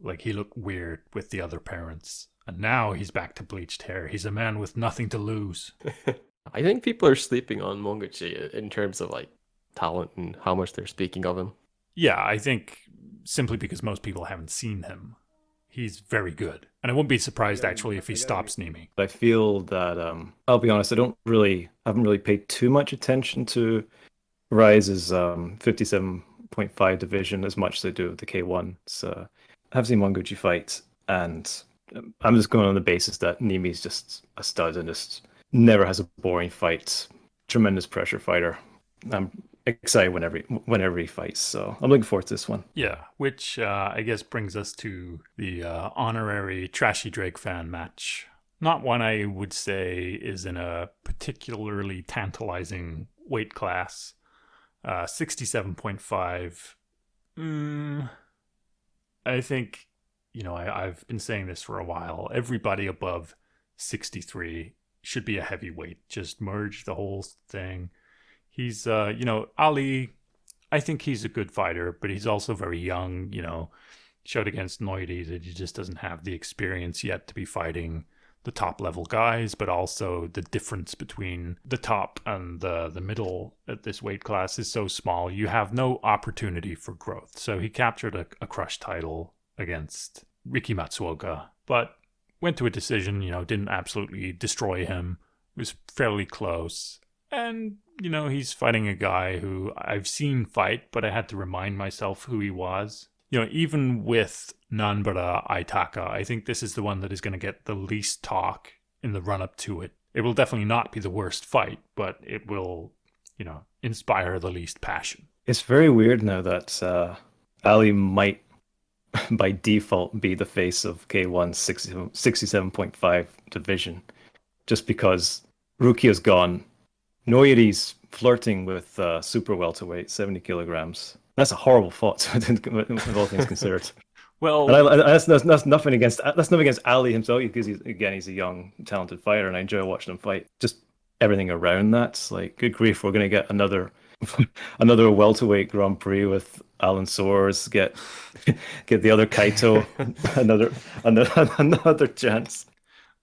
like he looked weird with the other parents. And now he's back to bleached hair. He's a man with nothing to lose.
I think people are sleeping on Monguchi in terms of like talent and how much they're speaking of him.
Yeah, I think simply because most people haven't seen him, he's very good. And I won't be surprised actually if he stops Nimi.
I feel that I'll be honest, I haven't really paid too much attention to Rise's 57.5 division as much as I do the K1. So I have seen Monguchi fight, And I'm just going on the basis that Nimi's just a stud and just never has a boring fight. Tremendous pressure fighter. I'm excited whenever he fights. So I'm looking forward to this one.
Yeah, which I guess brings us to the honorary Trashy Drake fan match. Not one I would say is in a particularly tantalizing weight class. 67.5. I think, I've been saying this for a while. Everybody above 63 should be a heavyweight. Just merge the whole thing. He's, Ali, I think he's a good fighter, but he's also very young, showed against Noity that he just doesn't have the experience yet to be fighting the top level guys, but also the difference between the top and the middle at this weight class is so small. You have no opportunity for growth. So he captured a crush title against Ricky Matsuoka, but went to a decision, didn't absolutely destroy him. It was fairly close. And, he's fighting a guy who I've seen fight, but I had to remind myself who he was. Even with Nanbara Aitaka, I think this is the one that is going to get the least talk in the run-up to it. It will definitely not be the worst fight, but it will, inspire the least passion.
It's very weird now that Ali might, by default, be the face of K1's 67.5 division, just because Rukia's gone. Noiri's flirting with super welterweight, 70 kilograms. That's a horrible thought, with all things considered.
Well,
and that's nothing against Ali himself, because he's a young, talented fighter, and I enjoy watching him fight. Just everything around that's like, good grief, we're gonna get another welterweight Grand Prix with Alan Soares, get the other Kaito, another chance.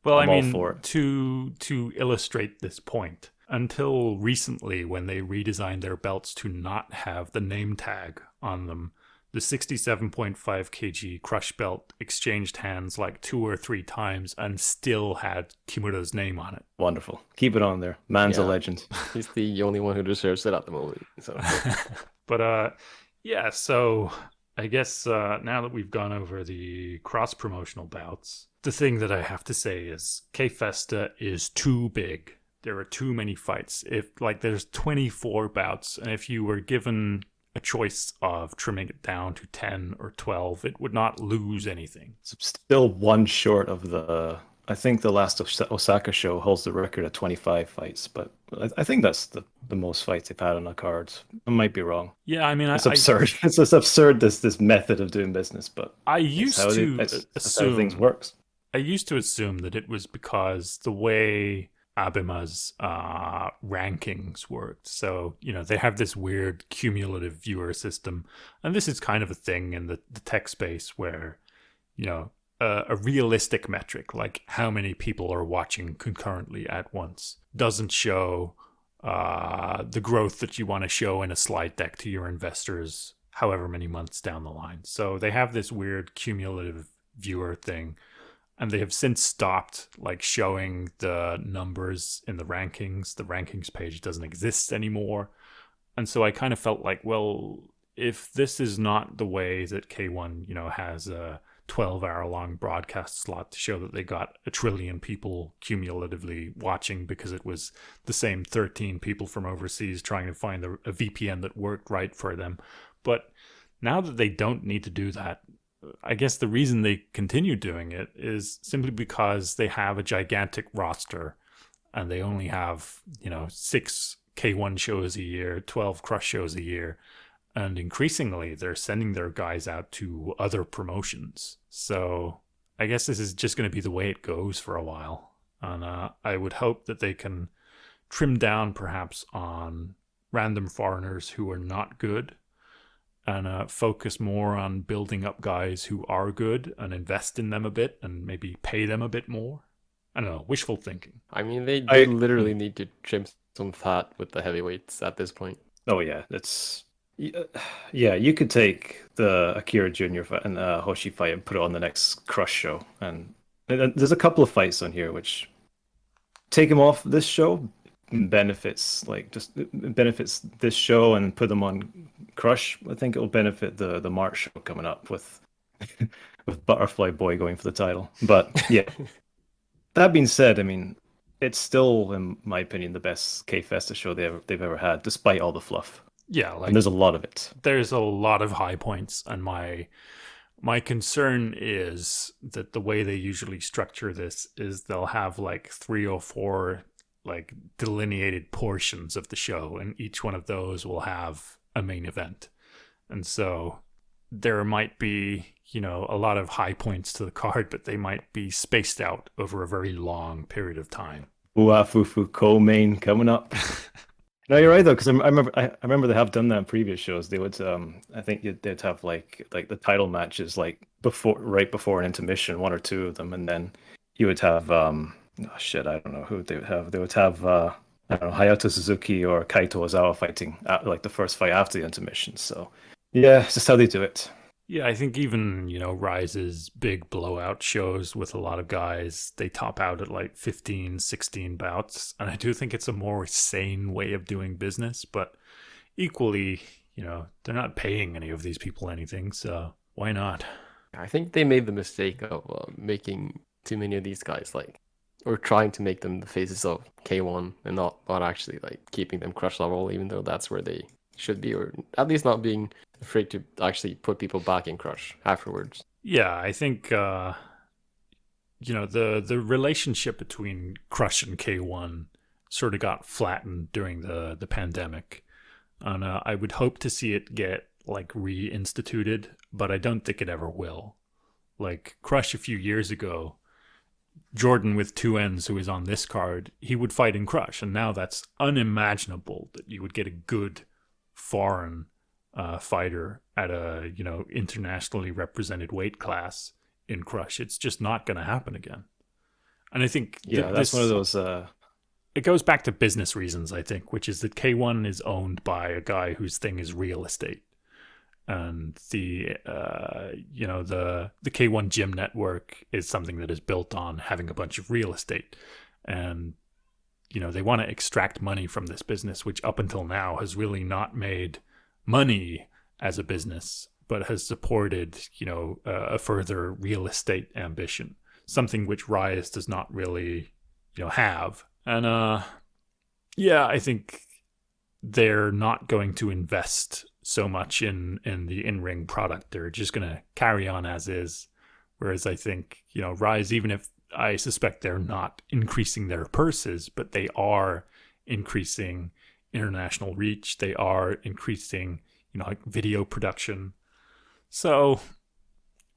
Well,
I'm all for it.
To illustrate this point, until recently when they redesigned their belts to not have the name tag on them, the 67.5 kg crush belt exchanged hands like 2 or 3 times and still had Kimura's name on it.
Wonderful. Keep it on there. Man's a legend.
He's the only one who deserves it at the moment. So.
But so I guess now that we've gone over the cross-promotional bouts, the thing that I have to say is K-Festa is too big. There are too many fights. There's 24 bouts, and if you were given a choice of trimming it down to 10 or 12, it would not lose anything.
It's still one short of I think the last Osaka show holds the record at 25 fights, but I think that's the most fights they've had on the cards. I might be wrong.
Yeah,
it's absurd. It's just absurd, this method of doing business, but
that's how
things works.
I used to assume that it was because the way Abema's rankings worked. So, they have this weird cumulative viewer system. And this is kind of a thing in the tech space where, a realistic metric, like how many people are watching concurrently at once, doesn't show the growth that you want to show in a slide deck to your investors however many months down the line. So they have this weird cumulative viewer thing. And they have since stopped showing the numbers in the rankings. The rankings page doesn't exist anymore. And so I kind of felt like, well, if this is not the way that K1, has a 12-hour-long broadcast slot to show that they got 1 trillion people cumulatively watching because it was the same 13 people from overseas trying to find a VPN that worked right for them. But now that they don't need to do that, I guess the reason they continue doing it is simply because they have a gigantic roster and they only have, 6 K1 shows a year, 12 Crush shows a year. And increasingly, they're sending their guys out to other promotions. So I guess this is just going to be the way it goes for a while. And I would hope that they can trim down perhaps on random foreigners who are not good, and focus more on building up guys who are good and invest in them a bit and maybe pay them a bit more. I don't know, wishful thinking.
I mean, they literally need to trim some fat with the heavyweights at this point.
Oh, yeah. You could take the Akira Jr. fight and Hoshi fight and put it on the next Crush show. And there's a couple of fights on here which take him off this show. Benefits this show and put them on Crush. I think it'll benefit the March show coming up with with Butterfly Boy going for the title. But yeah, that being said, I mean, it's still, in my opinion, the best K-Festa show they've ever had, despite all the fluff.
Yeah,
And
like
there's a lot of it.
there's a lot of high points, and my concern is that the way they usually structure this is they'll have like 3 or 4 like delineated portions of the show, and each one of those will have a main event. And so there might be, a lot of high points to the card, but they might be spaced out over a very long period of time.
Uafufu co-main coming up. No, you're right though, because I remember they have done that in previous shows. They would I think they'd have like the title matches like right before an intermission, one or two of them, and then you would have oh shit, I don't know who they would have. They would have I don't know, Hayato Suzuki or Kaito Ozawa fighting at, like the first fight after the intermission. So yeah, it's just how they do it.
Yeah, I think even, Rise's big blowout shows with a lot of guys, they top out at like 15, 16 bouts. And I do think it's a more sane way of doing business, but equally, they're not paying any of these people anything, so why not?
I think they made the mistake of making too many of these guys or trying to make them the faces of K1 and not actually like keeping them crush level, even though that's where they should be, or at least not being afraid to actually put people back in crush afterwards.
Yeah, I think the relationship between Crush and K1 sort of got flattened during the pandemic, and I would hope to see it get like reinstituted, but I don't think it ever will. Like Crush a few years ago, Jordan with 2 N's, who is on this card, he would fight in Crush, and now that's unimaginable that you would get a good foreign fighter at a internationally represented weight class in Crush. It's just not going to happen again. And I think
That's one of those.
It goes back to business reasons, I think, which is that K1 is owned by a guy whose thing is real estate, and the K1 gym network is something that is built on having a bunch of real estate, and they want to extract money from this business, which up until now has really not made money as a business, but has supported, a further real estate ambition, something which Rise does not really, have. And I think they're not going to invest so much in the in-ring product. They're just going to carry on as is. Whereas I think, Rise, even if I suspect they're not increasing their purses, but they are increasing international reach. They are increasing, like video production. So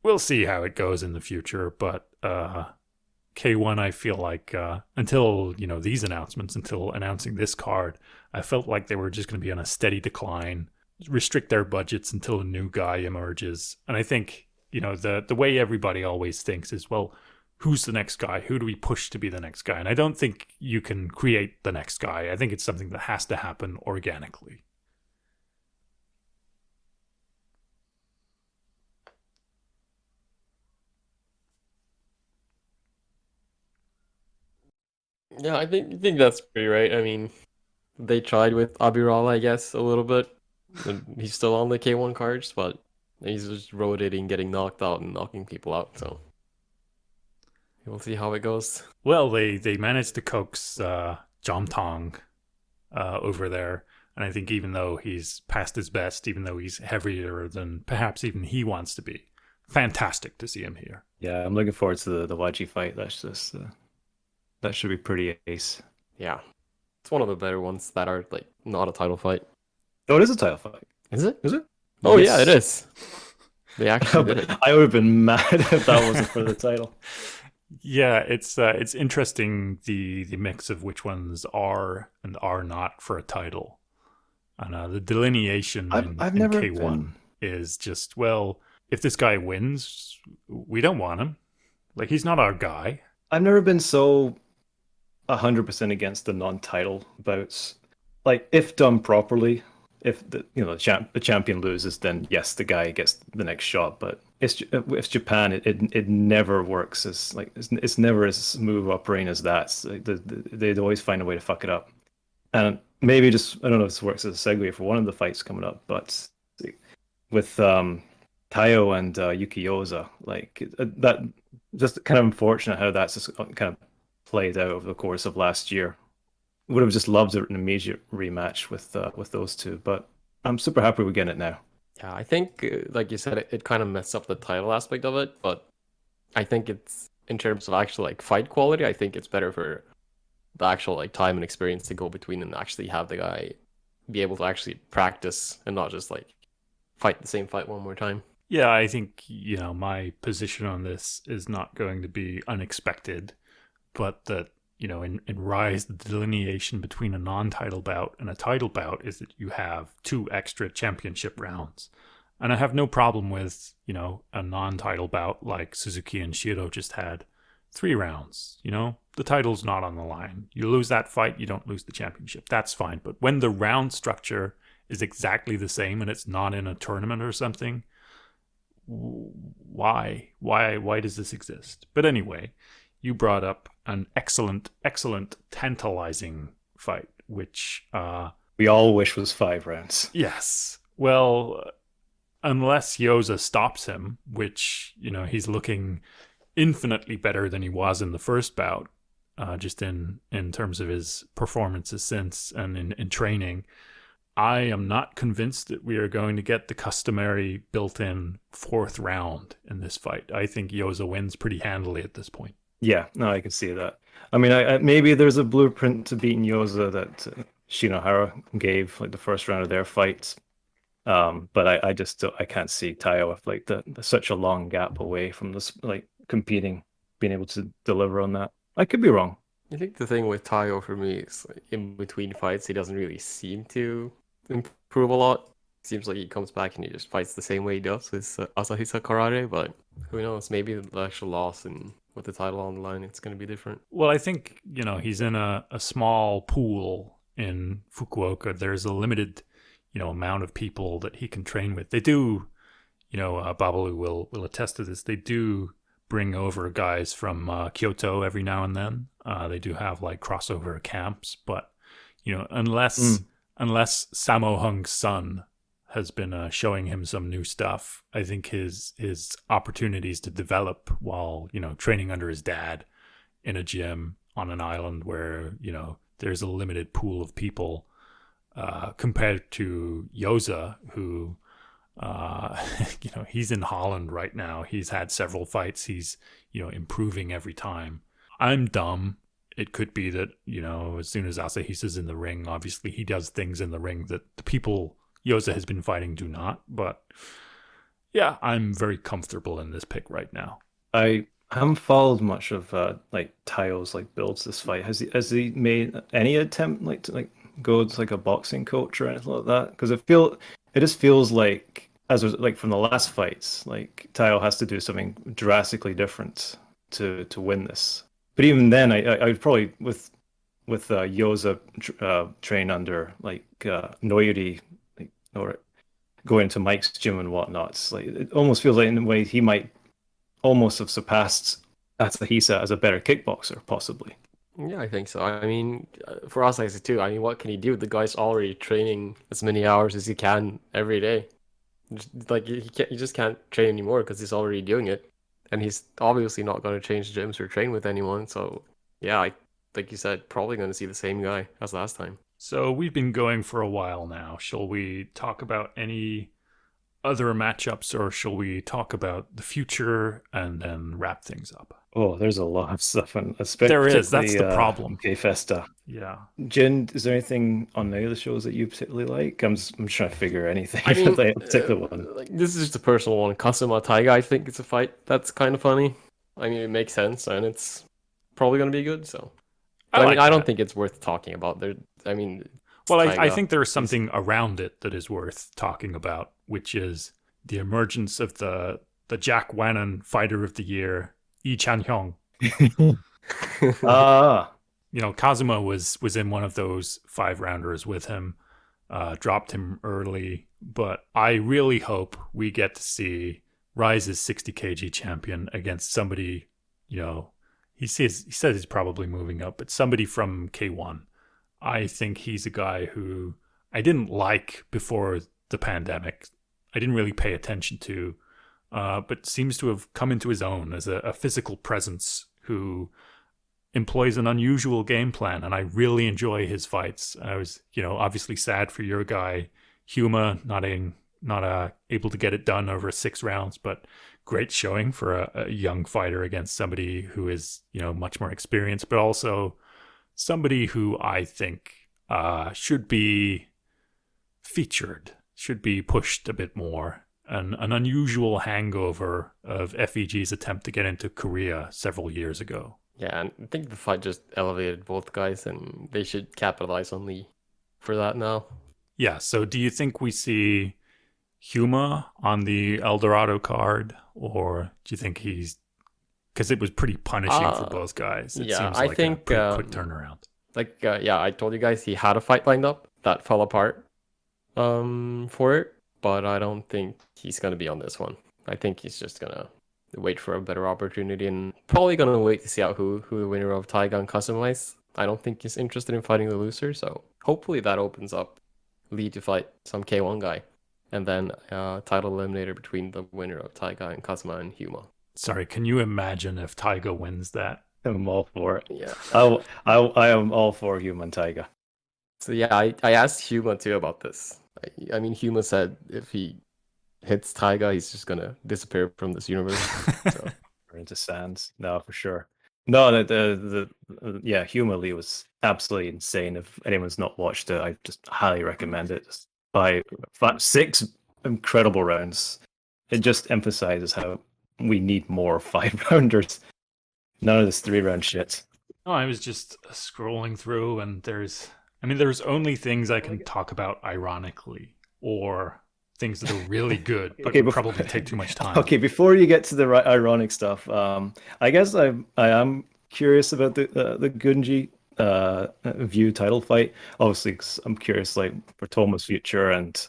we'll see how it goes in the future. But K1, I feel like until, these announcements, until announcing this card, I felt like they were just going to be on a steady decline, restrict their budgets until a new guy emerges. And I think, the way everybody always thinks is, well, who's the next guy? Who do we push to be the next guy? And I don't think you can create the next guy. I think it's something that has to happen organically.
Yeah, I think that's pretty right. I mean, they tried with Abiral, I guess, a little bit. And he's still on the K1 cards, but he's just rotating, getting knocked out, and knocking people out. So we'll see how it goes.
Well, they managed to coax Jom Tong over there. And I think even though he's past his best, even though he's heavier than perhaps even he wants to be, fantastic to see him here.
Yeah, I'm looking forward to the YG fight. That's just that should be pretty ace.
Yeah, it's one of the better ones that are like not a title fight.
Oh, it is a title fight.
Is it?
Is it?
Oh
Yes.
yeah, it is. They actually did it.
I would have been mad if that wasn't for the title.
Yeah, it's interesting the mix of which ones are and are not for a title. And the delineation
I've
in
never
K1
been-
is just, well, if this guy wins, we don't want him. Like, he's not our guy.
I've never been so 100% against the non-title bouts. Like, if done properly, if the champion loses, then yes, the guy gets the next shot. But it's Japan. It never works as like it's never as smooth operating as that. It's like they always find a way to fuck it up. And maybe just I don't know if this works as a segue for one of the fights coming up, but with Taiyo and Yuki Yoza, like that, just kind of unfortunate how that's just kind of played out over the course of last year. Would have just loved an immediate rematch with those two, but I'm super happy we're getting it now.
Yeah, I think, like you said, it kind of messed up the title aspect of it, but I think it's in terms of actual like fight quality. I think it's better for the actual like time and experience to go between and actually have the guy be able to actually practice and not just like fight the same fight one more time.
Yeah, I think, my position on this is not going to be unexpected, but that, in Rise, the delineation between a non-title bout and a title bout is that you have 2 extra championship rounds. And I have no problem with, a non-title bout like Suzuki and Shiro just had, 3 rounds. The title's not on the line. You lose that fight, you don't lose the championship. That's fine. But when the round structure is exactly the same and it's not in a tournament or something, why does this exist? But anyway, you brought up an excellent tantalizing fight, which
we all wish was 5 rounds.
Yes, well, unless Yoza stops him, which he's looking infinitely better than he was in the first bout, just in terms of his performances since and in training. I am not convinced that we are going to get the customary built-in 4th round in this fight. I think Yoza wins pretty handily at this point.
Yeah, no, I can see that. I mean, maybe there's a blueprint to beating Yoza that Shinohara gave, like the first round of their fights. But I can't see Taiyo with like such a long gap away from this, like competing, being able to deliver on that. I could be wrong.
I think the thing with Taiyo for me is like, in between fights, he doesn't really seem to improve a lot. Seems like he comes back and he just fights the same way he does with Asahisa Karare, but who knows? Maybe the actual loss and with the title on the line, it's going to be different.
Well, I think, he's in a small pool in Fukuoka. There's a limited, amount of people that he can train with. They do, Babalu will attest to this. They do bring over guys from Kyoto every now and then. They do have like crossover camps, but unless Sammo Hung's son has been showing him some new stuff, I think his opportunities to develop while training under his dad in a gym on an island where there's a limited pool of people compared to Yoza, who he's in Holland right now. He's had several fights. He's improving every time. I'm dumb. It could be that as soon as Asahisa's in the ring, obviously he does things in the ring that the people Yoza has been fighting do not. But yeah, I'm very comfortable in this pick right now.
I haven't followed much of like Taiyo's like builds this fight. Has he made any attempt like to like go to like a boxing coach or anything like that? Because it just feels like, as was like from the last fights, like Taiyo has to do something drastically different to win this. But even then, I would probably with Yoza train under like Noiri, like, or going to Mike's gym and whatnot. It's like it almost feels like in a way he might almost have surpassed Asahisa as a better kickboxer, possibly.
Yeah, I think so. I mean, for Asahisa too. I mean, what can he do? The guy's already training as many hours as he can every day. Like he just can't train anymore because he's already doing it. And he's obviously not going to change gyms or train with anyone. So, yeah, like you said, probably going to see the same guy as last time.
So we've been going for a while now. Shall we talk about any other matchups, or shall we talk about the future and then wrap things up?
Oh, there's a lot of stuff, and especially
there is. That's the problem.
K-Festa.
Yeah.
Jin, is there anything on any of the shows that you particularly like? I'm trying to figure anything.
I mean,
like a particular one.
Like, this is just a personal one. Kazuma Taiga, I think it's a fight that's kind of funny. I mean, it makes sense, and it's probably going to be good. So, I don't think it's worth talking about.
I think there's something around it that is worth talking about, which is the emergence of the Jack Wannon Fighter of the Year, Lee Chan-hyung. Kazuma was in one of those 5-rounders with him, dropped him early, but I really hope we get to see Rise's 60 kg champion against somebody, he says he's probably moving up, but somebody from K1. I think he's a guy who I didn't like before the pandemic. I didn't really pay attention to, but seems to have come into his own as a physical presence who employs an unusual game plan, and I really enjoy his fights. I was, obviously sad for your guy, Huma, not able to get it done over 6 rounds, but great showing for a young fighter against somebody who is, much more experienced, but also somebody who I think should be featured, should be pushed a bit more. An unusual hangover of FEG's attempt to get into Korea several years ago.
Yeah, and I think the fight just elevated both guys, and they should capitalize on Lee for that now.
Yeah, so do you think we see Huma on the Eldorado card, or do you think he's... Because it was pretty punishing for both guys. It seems like a pretty quick turnaround.
I told you guys he had a fight lined up that fell apart for it, but I don't think he's going to be on this one. I think he's just going to wait for a better opportunity and probably going to wait to see out who the winner of Taiga and Customize. I don't think he's interested in fighting the loser, so hopefully that opens up Lee to fight some K1 guy, and then title eliminator between the winner of Taiga and Kazuma and Huma.
Sorry, can you imagine if Taiga wins that?
I'm all for it.
Yeah.
I am all for Human Taiga.
So yeah, I asked Huma too about this. I mean, Huma said if he hits Taiga, he's just gonna disappear from this universe. So.
Or into sands. No, for sure. No, yeah, Huma Lee was absolutely insane. If anyone's not watched it, I just highly recommend it. Just by 6 incredible rounds, it just emphasizes how we need more 5-rounders. None of this 3-round shit.
No, I was just scrolling through, and there's only things I can talk about ironically, or things that are really good, but would probably take too much time.
Okay, before you get to the ironic stuff, I guess I am curious about the Gunji View title fight. Obviously, 'cause I'm curious, like, for Toma's future, and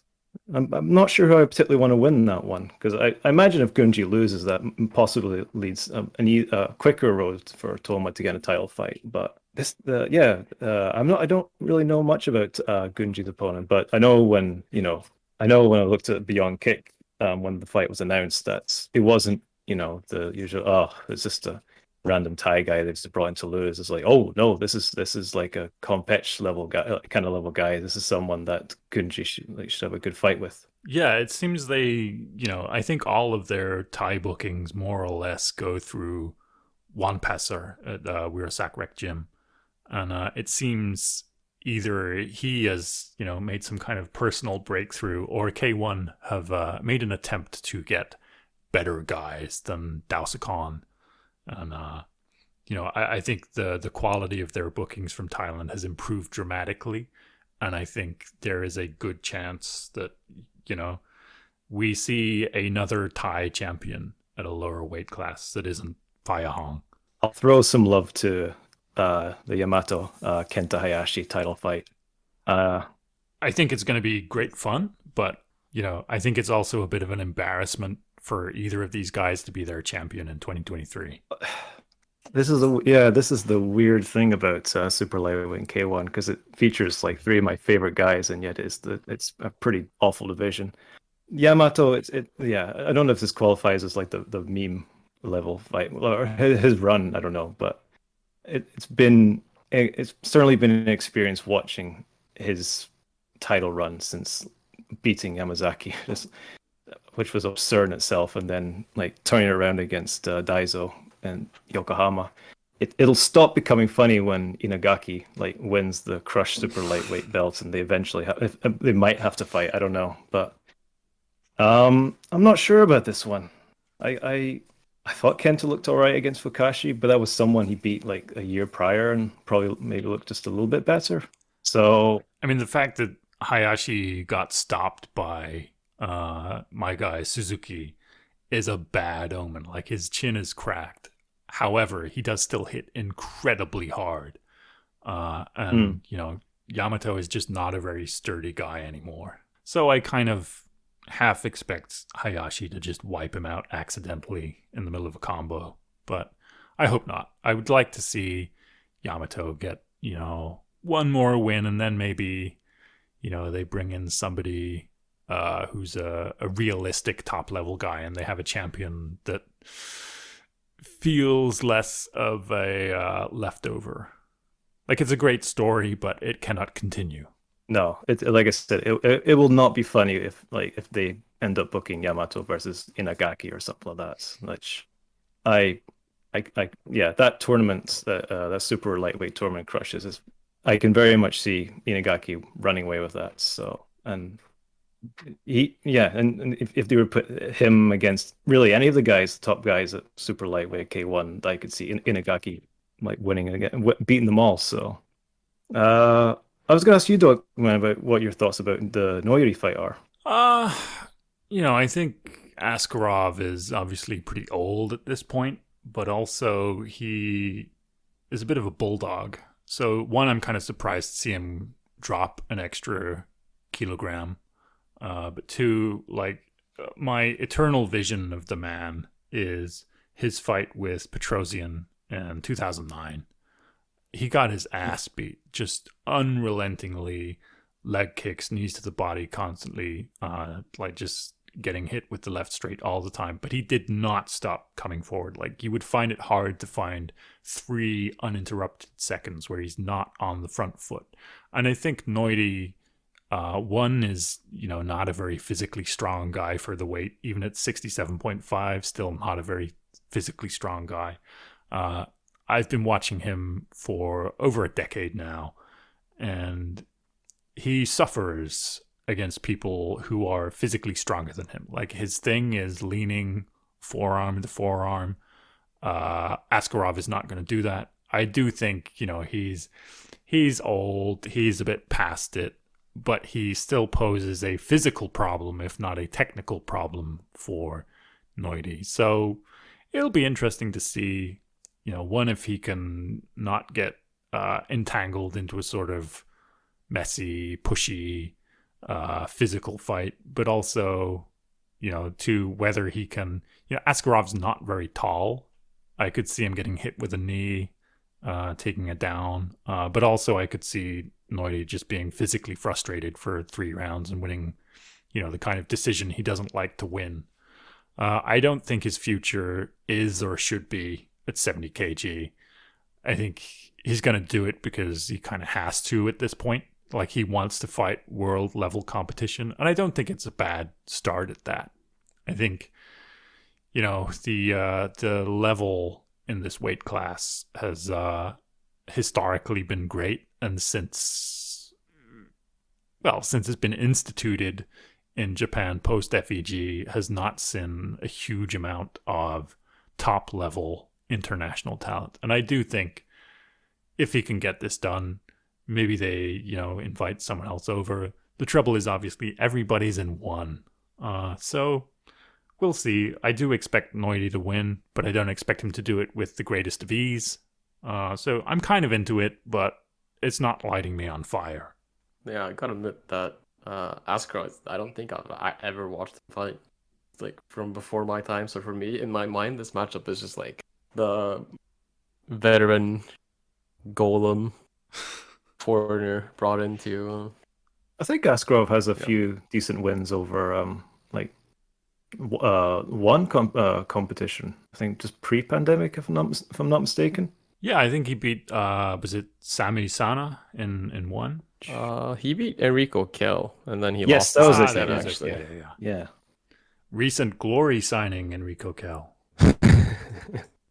I'm not sure who I particularly want to win that one, because I imagine if Gunji loses, that possibly leads a quicker road for Toma to get a title fight. But I don't really know much about Gunji's opponent, but I know when I looked at Beyond Kick when the fight was announced that it wasn't the usual it's just a random Thai guy they've just brought in to lose. It's like, oh no, this is like a competch level guy, kind of level guy. This is someone that Gunji should have a good fight with.
Yeah, it seems they, I think all of their Thai bookings more or less go through Juan Passer at Wirasak Rec Gym. And it seems either he has, made some kind of personal breakthrough, or K1 have made an attempt to get better guys than Daosakon. And, I think the quality of their bookings from Thailand has improved dramatically. And I think there is a good chance that, we see another Thai champion at a lower weight class that isn't Phaya Hong.
I'll throw some love to the Yamato Kenta Hayashi title fight.
I think it's going to be great fun, but I think it's also a bit of an embarrassment for either of these guys to be their champion in 2023.
This is the weird thing about Super Lightweight in K1, because it features like 3 of my favorite guys, and yet it's a pretty awful division. Yamato, I don't know if this qualifies as like the meme level fight or his run. I don't know, but it's certainly been an experience watching his title run since beating Yamazaki, which was absurd in itself, and then like turning it around against Daiso and Yokohama. It'll stop becoming funny when Inagaki like wins the Crush Super Lightweight belt, and they eventually they might have to fight. I don't know, but I'm not sure about this one. I thought Kenta looked all right against Fukashi, but that was someone he beat like a year prior and probably maybe looked just a little bit better. So
I mean, the fact that Hayashi got stopped by my guy Suzuki is a bad omen. Like, his chin is cracked. However, he does still hit incredibly hard. Yamato is just not a very sturdy guy anymore. So I kind of half expect Hayashi to just wipe him out accidentally in the middle of a combo. But I hope not. I would like to see Yamato get, one more win, and then maybe, they bring in somebody who's a realistic top level guy, and they have a champion that feels less of a leftover. Like, it's a great story, but it cannot continue.
No, it like I said, it will not be funny if they end up booking Yamato versus Inagaki or something like that. Which yeah, that tournament, that super lightweight tournament crushes is. I can very much see Inagaki running away with that. So, and and if they were put him against really any of the guys, the top guys at super lightweight K1, I could see Inagaki like winning again, beating them all. So, I was going to ask you, Doug, about what your thoughts about the Noiri fight are.
I think Askarov is obviously pretty old at this point, but also he is a bit of a bulldog. So one, I'm kind of surprised to see him drop an extra kilogram. But two, my eternal vision of the man is his fight with Petrosian in 2009. He got his ass beat, just unrelentingly, leg kicks, knees to the body constantly, just getting hit with the left straight all the time. But he did not stop coming forward. Like, you would find it hard to find 3 uninterrupted seconds where he's not on the front foot. And I think Noiri, one is, not a very physically strong guy for the weight, even at 67.5, still not a very physically strong guy. I've been watching him for over a decade now, and he suffers against people who are physically stronger than him. Like, his thing is leaning forearm to forearm. Askarov is not going to do that. I do think, he's old, he's a bit past it, but he still poses a physical problem, if not a technical problem, for Noiri. So it'll be interesting to see, one, if he can not get entangled into a sort of messy, pushy, physical fight, but also, to whether he can, Askarov's not very tall. I could see him getting hit with a knee, taking it down. But also I could see Noiri just being physically frustrated for 3 rounds and winning, the kind of decision he doesn't like to win. I don't think his future is or should be at 70 kg. I think he's going to do it because he kind of has to at this point. Like, he wants to fight world level competition. And I don't think it's a bad start at that. I think, the level in this weight class has historically been great. And since it's been instituted in Japan post FEG, has not seen a huge amount of top level international talent. And I do think if he can get this done, maybe they, invite someone else over. The trouble is, obviously, everybody's in one. So we'll see. I do expect Noiri to win, but I don't expect him to do it with the greatest of ease. So I'm kind of into it, but it's not lighting me on fire.
Yeah, I gotta admit that Askarov, I don't think I ever watched the fight. It's from before my time. So for me, in my mind, this matchup is just the veteran golem foreigner brought into.
I think Askarov has a few decent wins over one competition. I think just pre-pandemic, if I'm not mistaken.
Yeah, I think he beat was it Sami Sana in one?
He beat Enrico Kell, and then he
Yes,
lost.
that was
to
it.
Seb, actually.
Yeah.
Recent glory signing, Enrico Kell.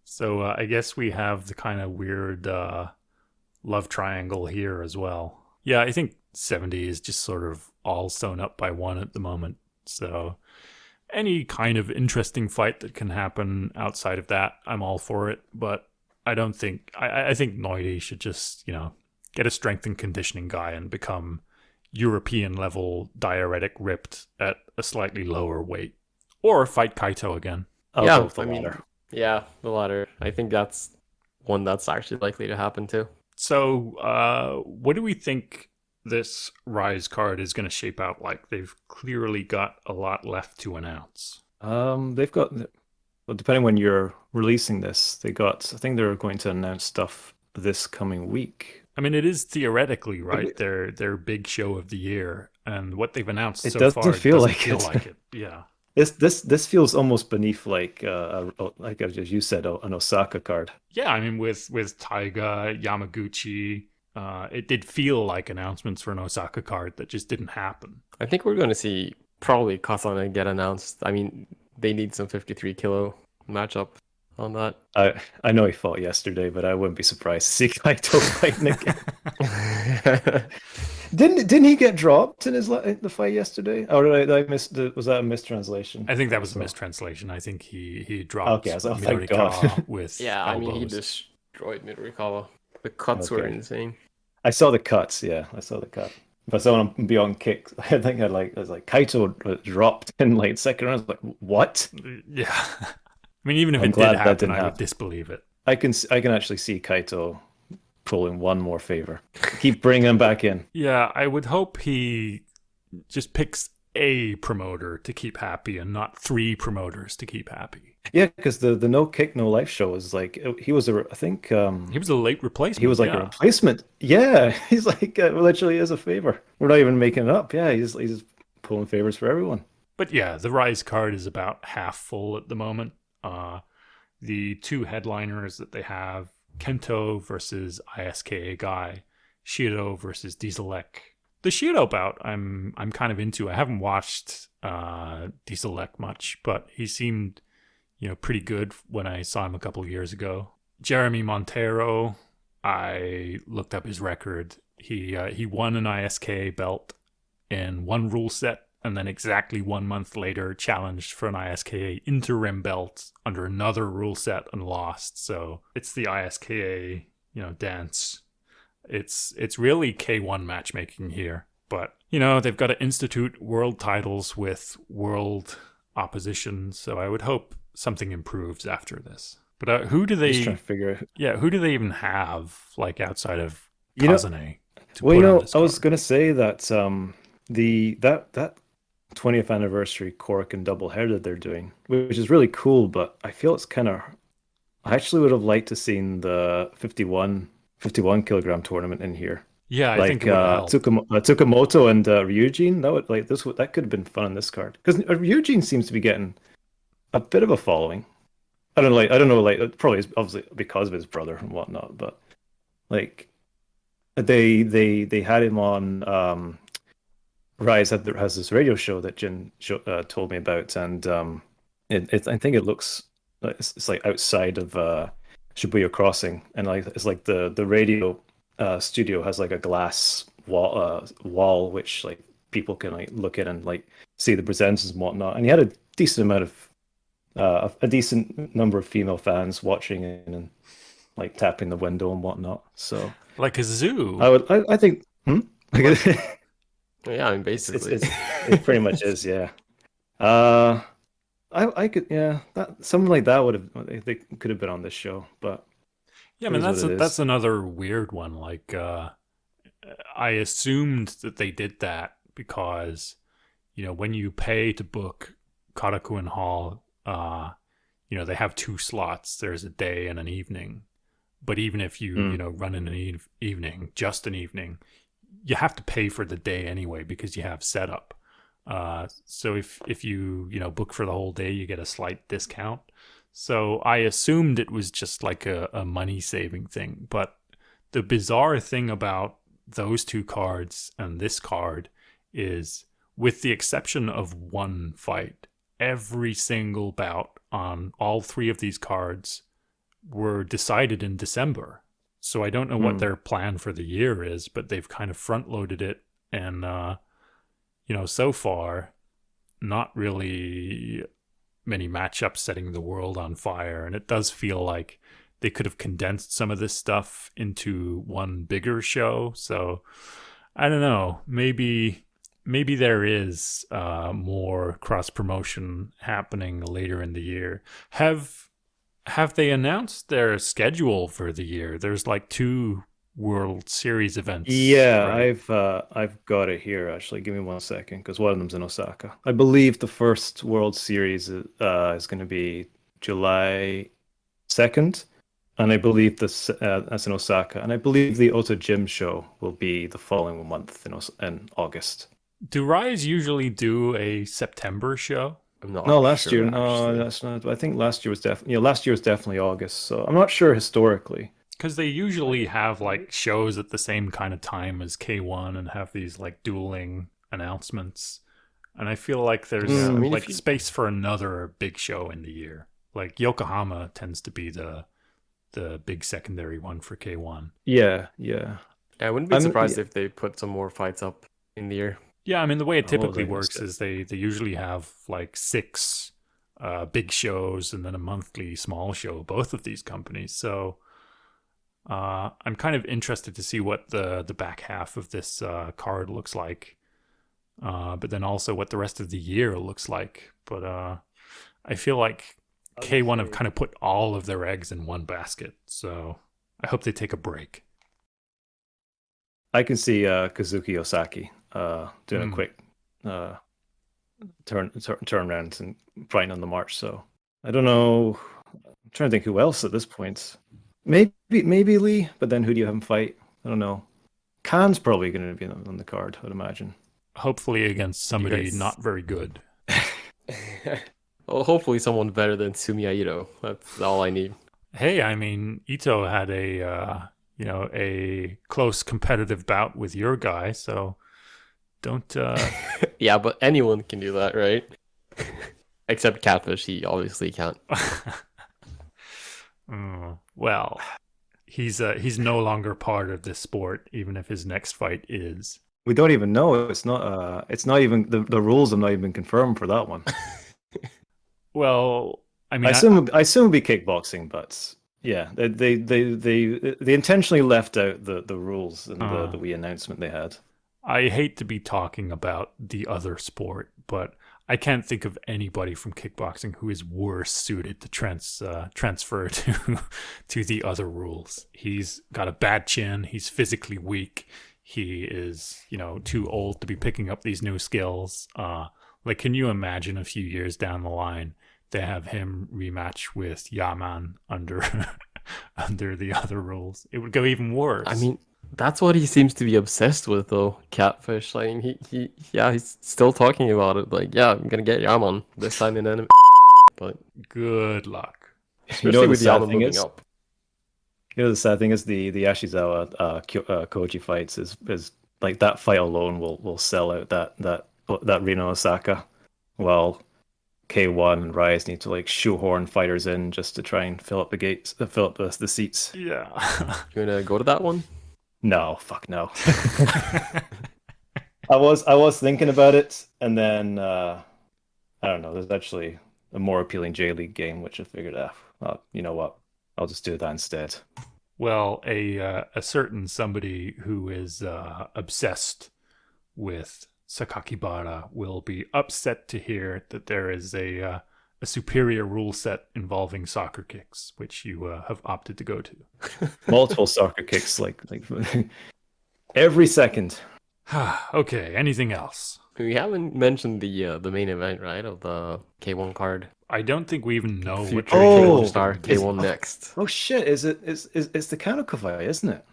So I guess we have the kind of weird love triangle here as well. Yeah, I think 70 is just sort of all sewn up by one at the moment. So any kind of interesting fight that can happen outside of that, I'm all for it. But I don't think, I think Noiri should just, get a strength and conditioning guy and become European level diuretic ripped at a slightly lower weight. Or fight Kaito again.
I'll go with the latter.
Yeah, the latter. I think that's one that's actually likely to happen too.
So, what do we think this Rise card is going to shape out like? They've clearly got a lot left to announce.
They've got, well, depending when you're releasing this, I think they're going to announce stuff this coming week.
I mean, it is theoretically, right, their big show of the year. and what they've announced
It
so far
doesn't feel
doesn't
like
feel
it.
like it. Yeah.
This feels almost beneath like as you said, an Osaka card.
Yeah, I mean, with Taiga, Yamaguchi, it did feel like announcements for an Osaka card that just didn't happen.
I think we're going to see probably Kasane get announced. I mean, they need some 53 kilo matchup on that.
I know he fought yesterday, but I wouldn't be surprised to see Kaito fighting again. Didn't he get dropped in the fight yesterday? Or did I miss? Was that a mistranslation?
I think that was a
So-
mistranslation. I think he dropped
Okay, so thank God.
Midorikawa with
Yeah, I mean, he
elbows.
destroyed Midorikawa. The cuts were
Okay.
insane.
I saw the cuts. Yeah, I saw the cut. If I saw him beyond kicks, I think I was like Kaito dropped in like second round. I was like, what?
Yeah. I mean, even if
I'm
it
glad
did
that
happen,
didn't
I would
happen.
disbelieve it.
I can actually see Kaito pulling one more favor. Keep bringing him back in.
Yeah, I would hope he just picks a promoter to keep happy and not 3 promoters to keep happy.
Yeah, because the No Kick No Life show was like he was I think
He was a late replacement.
he was like a
yeah.
replacement. Yeah, he's like literally is a favor. We're not even making it up. Yeah, he's pulling favors for everyone.
But yeah, the Rise card is about half full at the moment. The 2 headliners that they have, Kento versus ISKA Guy, Shiro versus Dieselek. The Shiro bout I'm kind of into. I haven't watched Dieselek much, but he seemed pretty good when I saw him a couple of years ago. Jeremy Montero, I looked up his record. He won an ISKA belt in one rule set, and then exactly 1 month later challenged for an ISKA interim belt under another rule set and lost. So it's the ISKA, dance. It's really K1 matchmaking here. But, they've got to institute world titles with world opposition, so I would hope something improves after this. But who do
Just trying
they
to figure out.
yeah, who do they even have like outside of
You know-
Kazane to
Well,
put on this
I was
card?
gonna say that that 20th anniversary Cork and double header they're doing, which is really cool, but I feel it's kind of. I actually would have liked to seen the 51 kilogram tournament in here.
Yeah, I
Like
think it would help.
Tsukamoto and Ryujin, that could have been fun on this card because Ryujin seems to be getting a bit of a following. I don't know, it probably is obviously because of his brother and whatnot, but like they had him on Rise has this radio show that Jin told me about, and I think it looks it's like outside of Shibuya Crossing, and like it's like the radio studio has like a glass wall which like people can like look in and like see the presenters and whatnot. And he had a decent amount of a decent number of female fans watching in and like tapping the window and whatnot. So
Like a zoo.
I think
Yeah, I mean, basically.
it pretty much is, yeah. I could, yeah, that something like that would have they could have been on this show, but
Yeah, I mean
It is what it
that's
is.
another weird one. Like I assumed that they did that because when you pay to book Karakuen Hall, they have 2 slots. There's a day and an evening. But even if you run in an evening, just an evening, you have to pay for the day anyway because you have setup. So if you book for the whole day, you get a slight discount. So I assumed it was just like a money saving thing. But the bizarre thing about those 2 cards and this card is, with the exception of one fight, every single bout on all 3 of these cards were decided in December. So I don't know what their plan for the year is, but they've kind of front loaded it. And, so far, not really many matchups setting the world on fire. And it does feel like they could have condensed some of this stuff into one bigger show. So I don't know. Maybe there is more cross promotion happening later in the year. Have they announced their schedule for the year? There's like 2 World Series events.
yeah,
right?
I've got it here actually. Give me 1 second, because one of them's in Osaka. I believe the first World Series is going to be July 2nd, and I believe that's in Osaka, and I believe the Ota Gym show will be the following month in August.
Do Rise usually do a September show?
I'm not
No, last
sure
year. No,
actually.
that's not. I think last year was definitely. Yeah, last year was definitely August. So I'm not sure historically.
Because they usually have like shows at the same kind of time as K1 and have these like dueling announcements. And I feel like
Yeah,
there's
I
Mm,
mean, if
like
you,
space for another big show in the year. Like Yokohama tends to be the big secondary one for K1.
yeah, yeah.
I wouldn't be
I'm.
surprised
Yeah.
if they put some more fights up in the year.
Yeah, I mean the way it
What was
typically
I going to
works
say?
is they usually have like six big shows and then a monthly small show, both of these companies. So I'm kind of interested to see what the back half of this card looks like, but then also what the rest of the year looks like. But I feel like
I would
K1 have
say,
kind of put all of their eggs in one basket. So I hope they take a break.
I can see Kazuki Osaki doing a
Mm.
quick uh, turnaround and fighting on the march. So I don't know. I'm trying to think who else at this point. Maybe Lee, but then who do you have him fight? I don't know. Khan's probably going to be on the card, I'd imagine.
Hopefully against
you
somebody
guys.
not very good.
Well, hopefully someone better than Sumiya Ito. That's all I need.
Hey, I mean Ito had a a close competitive bout with your guy, so don't
Yeah, but anyone can do that, right? Except Catfish, he obviously can't.
well, he's no longer part of this sport, even if his next fight is.
We don't even know. It's not. It's not even the rules have not even been confirmed for that one.
Well, I
I
mean,
assume. I assume it'll be kickboxing, but yeah, they intentionally left out the rules in the Wii announcement they had.
I hate to be talking about the other sport, but I can't think of anybody from kickboxing who is worse suited to transfer to the other rules. He's got a bad chin. He's physically weak. He is, too old to be picking up these new skills. Like, can you imagine a few years down the line they have him rematch with Yaman under under the other rules? It would go even worse.
I mean, that's what he seems to be obsessed with, though. Catfish. Like yeah, he's still talking about it. Like, yeah, I'm gonna get Yaman this time in anime. But
good luck.
You know
especially
what the
with
sad
Yaman
thing
moving
is?
up.
You know the sad thing is the Ashizawa Koji fights is like that fight alone will sell out that Reno Osaka, while K1 and Rise need to like shoehorn fighters in just to try and fill up the gates, fill up the seats.
Yeah.
You gonna go to that one?
No, fuck no. I was thinking about it, and then I don't know. There's actually a more appealing J League game, which I figured, you know what? I'll just do that instead.
Well, a certain somebody who is obsessed with Sakakibara will be upset to hear that there is a superior rule set involving soccer kicks, which you have opted to go to.
Multiple soccer kicks, like every second.
Okay, anything else?
We haven't mentioned the main event, right, of the K1 card.
I don't think we even know what
Future
Oh,
K1 star K1 next.
Oh shit! Is it's the Kaneko fight, isn't it?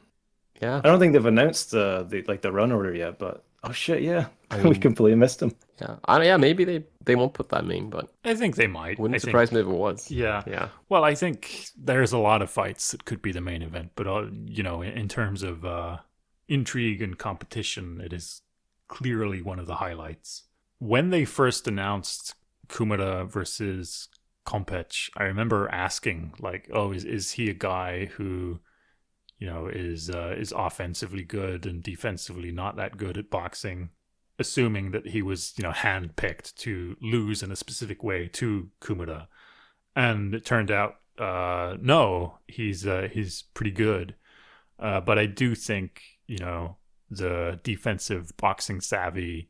Yeah,
I don't think they've announced the run order yet, but oh shit, yeah,
I
we
mean-
completely missed him.
yeah. Yeah, maybe they won't put that main, but
I think they might.
wouldn't
I think-
surprise me if it was.
Yeah.
Yeah.
Well, I think there's a lot of fights that could be the main event, but in terms of intrigue and competition, it is clearly one of the highlights. When they first announced Kumara versus Kompech, I remember asking, like, "Oh, is he a guy who, is offensively good and defensively not that good at boxing?" Assuming that he was, handpicked to lose in a specific way to Kumara. And it turned out, no, he's pretty good. But I do think, the defensive boxing savvy,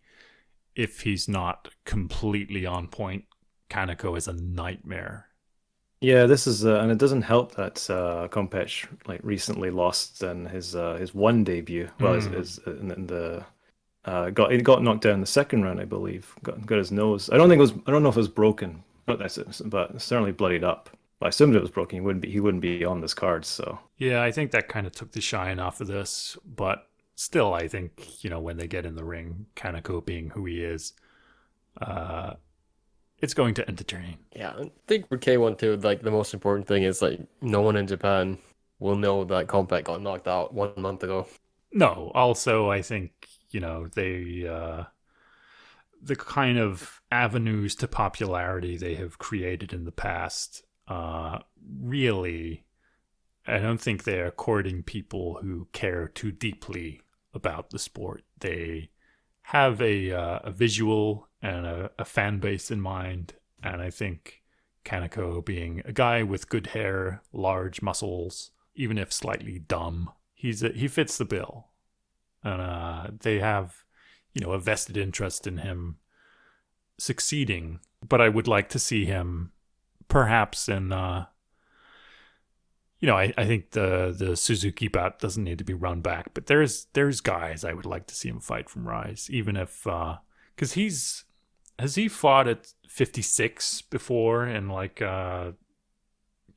if he's not completely on point, Kaneko is a nightmare.
Yeah, this is and it doesn't help that Kompech like recently lost in his one debut. Well, his in the he got knocked down in the second round, I believe. Got his nose. I don't know if it was broken, but certainly bloodied up. But I assumed it was broken. He wouldn't be on this card. So
Yeah, I think that kind of took the shine off of this. But still, I think, when they get in the ring, Kaneko being who he is, uh, it's going to entertain.
Yeah, I think for K1 too, like the most important thing is like no one in Japan will know that Compact got knocked out 1 month ago.
No, also, I think, the kind of avenues to popularity they have created in the past, really, I don't think they are courting people who care too deeply about the sport. They have a visual and a fan base in mind, and I think Kaneko, being a guy with good hair, large muscles, even if slightly dumb, he fits the bill, and they have a vested interest in him succeeding. But I would like to see him perhaps in I think the Suzuki bout doesn't need to be run back, but there's guys I would like to see him fight from Rise, even if because has he fought at 56 before in like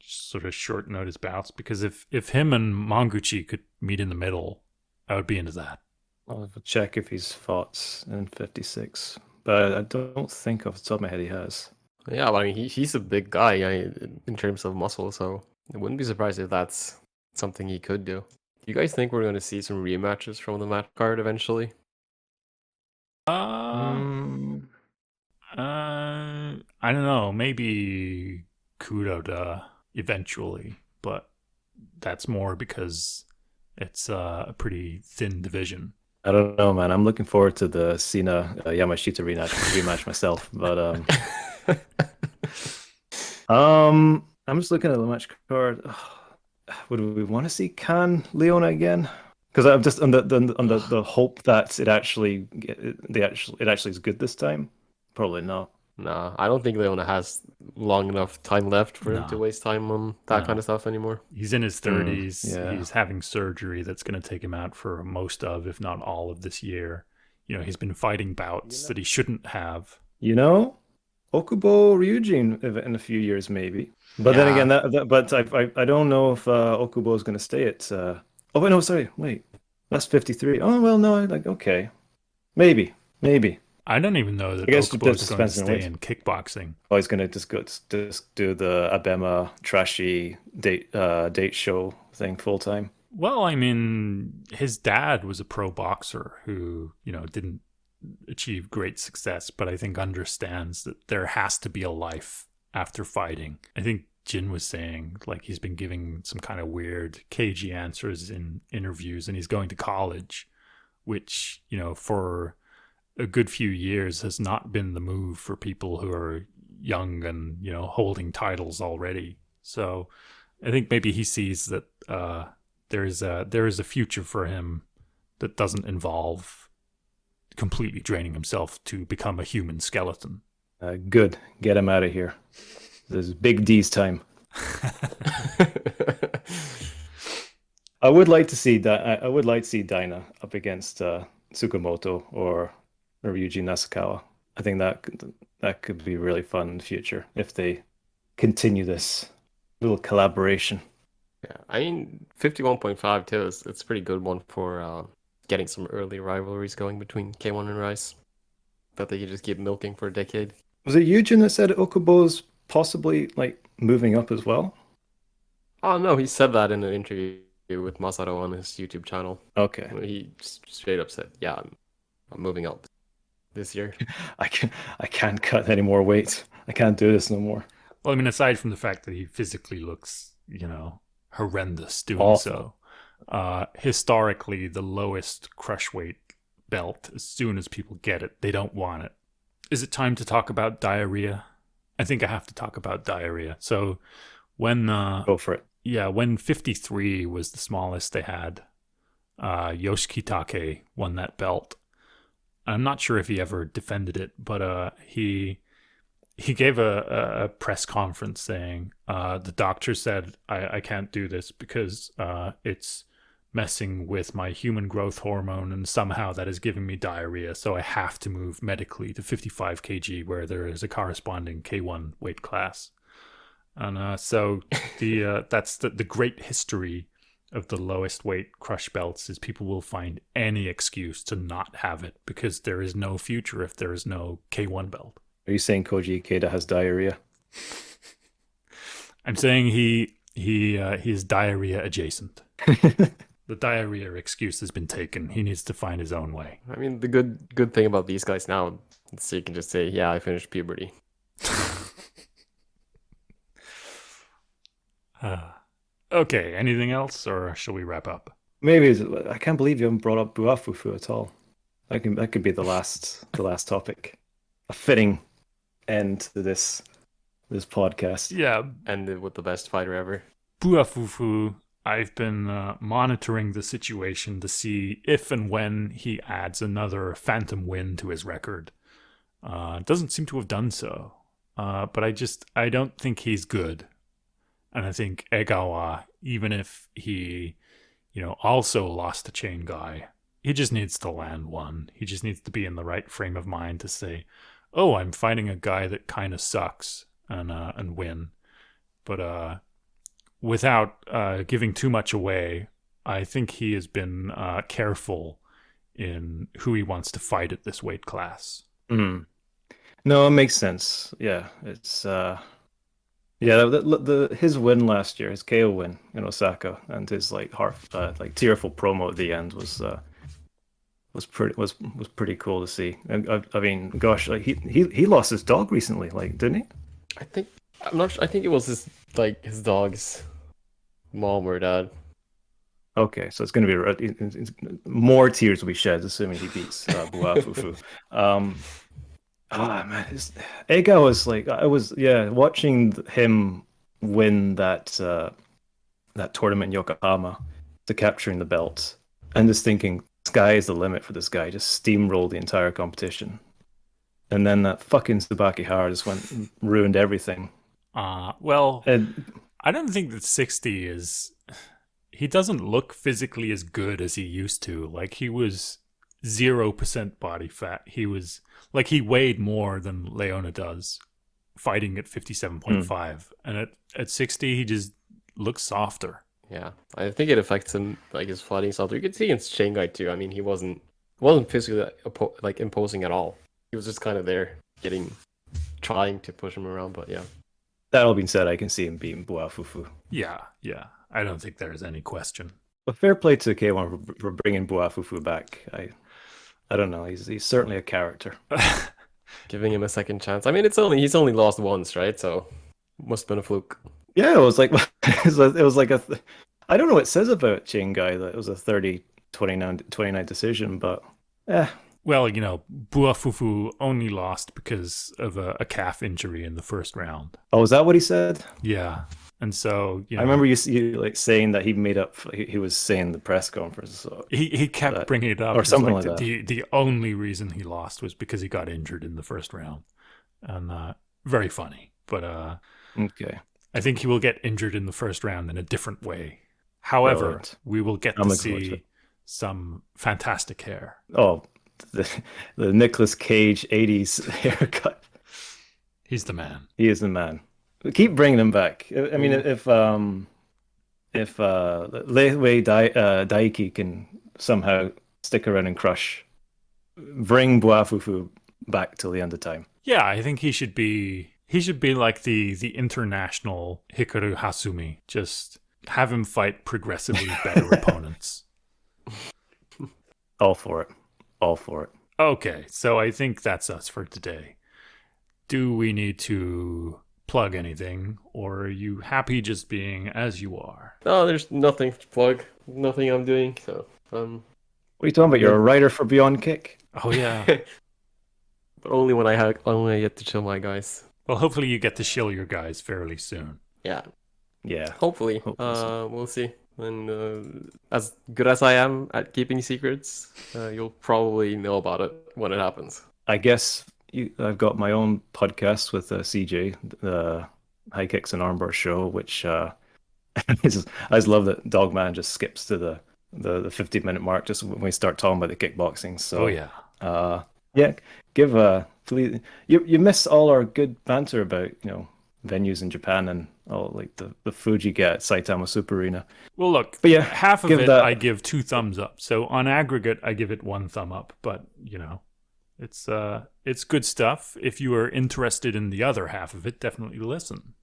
sort of short notice bouts? Because if him and Manguchi could meet in the middle, I would be into that.
I'll have to check if he's fought in 56, but I don't think off the top of my head he has.
Yeah, but I mean he's a big guy in terms of muscle, so I wouldn't be surprised if that's something he could do. Do you guys think we're going to see some rematches from the match card eventually?
Mm,
I don't know. Maybe Kuroda eventually, but that's more because it's a pretty thin division.
I don't know, man. I'm looking forward to the Cena Yamashita rematch myself, but I'm just looking at the match card. Would we want to see Khan Leona again? Because I'm just on the hope that it actually is good this time. Probably not.
Nah, I don't think Leona has long enough time left for him to waste time on that kind of stuff anymore.
He's in his 30s.
Yeah.
He's having surgery that's going to take him out for most of, if not all of this year. He's been fighting bouts that he shouldn't have.
Okubo Ryujin in a few years maybe. But then again, but I don't know if Okubo is going to stay at. Oh wait, no, sorry, wait, that's 53. Oh well, no, okay, maybe.
I don't even know that
I guess
Okubo is
just
going to
depends on
stay
weight.
in kickboxing.
Oh, he's going to just do the Abema trashy date show thing full time.
Well, I mean, his dad was a pro boxer who, didn't achieve great success, but I think understands that there has to be a life after fighting. I think Jin was saying like he's been giving some kind of weird cagey answers in interviews, and he's going to college, which, for a good few years has not been the move for people who are young and, holding titles already. So I think maybe he sees that there is a future for him that doesn't involve completely draining himself to become a human skeleton.
Good. Get him out of here. This is Big D's time. I would like to see Dinah up against Tsukamoto or Ryuji Nasukawa. I think that could be really fun in the future if they continue this little collaboration.
Yeah, I mean 51.5 too it's a pretty good one for getting some early rivalries going between K1 and Rice that they could just keep milking for a decade.
Was it Yujin that said Okubo's possibly like moving up as well?
Oh no, he said that in an interview with Masato on his YouTube channel.
Okay.
He straight up said, "Yeah, I'm moving up this year."
I can't cut any more weight. I can't do this no more.
Well, I mean, aside from the fact that he physically looks, horrendous doing
Awful.
so, historically, the lowest crush weight belt, as soon as people get it, they don't want it. Is it time to talk about diarrhea? I think I have to talk about diarrhea. So when
Go for it.
Yeah, when 53 was the smallest they had, Yoshikitake won that belt. I'm not sure if he ever defended it, but he gave a press conference saying the doctor said I can't do this because it's messing with my human growth hormone, and somehow that is giving me diarrhea, so I have to move medically to 55 kg where there is a corresponding K1 weight class. And so that's the great history of the lowest weight crush belts is people will find any excuse to not have it because there is no future if there is no K1 belt.
Are you saying Koji Ikeda has diarrhea?
I'm saying he is diarrhea adjacent. The diarrhea excuse has been taken. He needs to find his own way.
I mean, the good thing about these guys now is you can just say, yeah, I finished puberty.
Okay, anything else, or shall we wrap up?
Maybe I can't believe you haven't brought up Buafufu at all. That could be the last topic. A fitting end to this podcast.
Yeah,
Ended with the best fighter ever.
Buafufu, I've been monitoring the situation to see if and when he adds another phantom win to his record. Doesn't seem to have done so. But I don't think he's good. And I think Egawa, even if he, also lost to Chain Guy, he just needs to land one. He just needs to be in the right frame of mind to say, oh, I'm fighting a guy that kind of sucks and win. But without giving too much away, I think he has been careful in who he wants to fight at this weight class.
Mm. No, it makes sense. Yeah, it's his win last year, his KO win in Osaka, and his tearful promo at the end was pretty cool to see. I mean, gosh, like he lost his dog recently, didn't he?
I'm not sure. I think it was his dog's mom or dad.
Okay, so it's going to be more tears will be shed, assuming he beats Buafufu. Man, Ega was watching him win that tournament in Yokohama to capturing the belt, and just thinking, sky is the limit for this guy. Just steamrolled the entire competition, and then that fucking Tsubaki Hara just ruined everything.
And I don't think that 60 is. He doesn't look physically as good as he used to. Like, he was 0% body fat. He was he weighed more than Leona does, fighting at 57.5, and at 60 he just looks softer.
Yeah, I think it affects him, his fighting style. You could see against Shanghai too. I mean, he wasn't physically imposing at all. He was just kind of there, trying to push him around. But yeah.
That all being said, I can see him beating Buafufu.
Yeah. I don't think there's any question.
But fair play to K1 for bringing Buafufu back. I don't know. He's certainly a character.
Giving him a second chance. I mean, he's only lost once, right? So must have been a fluke.
Yeah, it was like I don't know what it says about Chain Guy that it was a 30-29 decision, but
Well, Buafufu only lost because of a calf injury in the first round.
Oh, is that what he said?
Yeah. And so,
I remember you saying that he made up. He was saying in the press conference. So
he kept bringing it up,
or something like that.
The only reason he lost was because he got injured in the first round, and very funny. But
okay,
I think he will get injured in the first round in a different way. However, we will get to see some fantastic hair.
Oh, the Nicolas Cage 80s haircut.
He's the man.
He is the man. Keep bringing him back. I mean, if Leiwei Daiki can somehow stick around and crush, bring Buafufu back till the end of time.
Yeah, I think he should be like the international Hikaru Hasumi. Just have him fight progressively better opponents.
All for it.
Okay, so I think that's us for today. Do we need to plug anything, or are you happy just being as you are?
No, there's nothing to plug. Nothing I'm doing. So,
what are you talking about? You're a writer for Beyond Kick.
Oh yeah,
but only when I get to chill my guys.
Well, hopefully you get to shill your guys fairly soon.
Yeah.
Hopefully
so. We'll see. And as good as I am at keeping secrets, you'll probably know about it when it happens.
I guess I've got my own podcast with CJ, the High Kicks and Armbar show, which I just love that Dogman just skips to the 50-minute mark just when we start talking about the kickboxing. So
yeah,
give please. You miss all our good banter about venues in Japan and all like the food you get at Saitama Super Arena.
Well, look,
But yeah,
half of
give
it
that-
I give 2 thumbs up. So on aggregate, I give it 1 thumb up. But it's good stuff. If you are interested in the other half of it, definitely listen.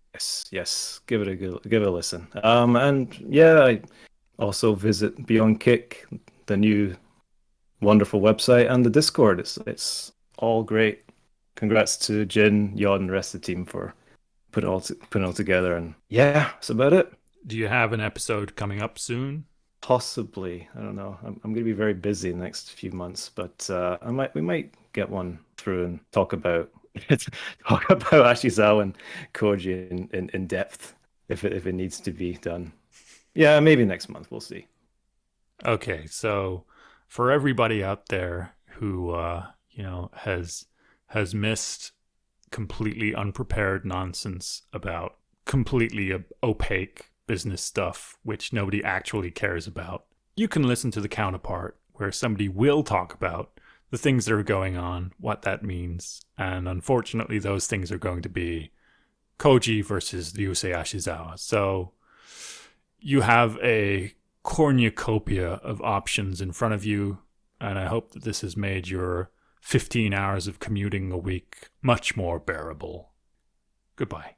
Yes, give it a listen. And yeah, I also visit Beyond Kick, the new wonderful website, and the Discord. It's all great. Congrats to Jin, Yod, and the rest of the team for putting it all together. And yeah, that's about it.
Do you have an episode coming up soon?
Possibly, I don't know. I'm going to be very busy in the next few months, but we might get one through and talk about Ashizawa and Koji in depth if it needs to be done. Yeah, maybe next month. We'll see.
Okay, so for everybody out there who has missed completely unprepared nonsense about completely opaque business stuff which nobody actually cares about, you can listen to the counterpart where somebody will talk about the things that are going on, what that means, and unfortunately those things are going to be Koji versus Ryusei Ashizawa. So you have a cornucopia of options in front of you, and I hope that this has made your 15 hours of commuting a week much more bearable. Goodbye.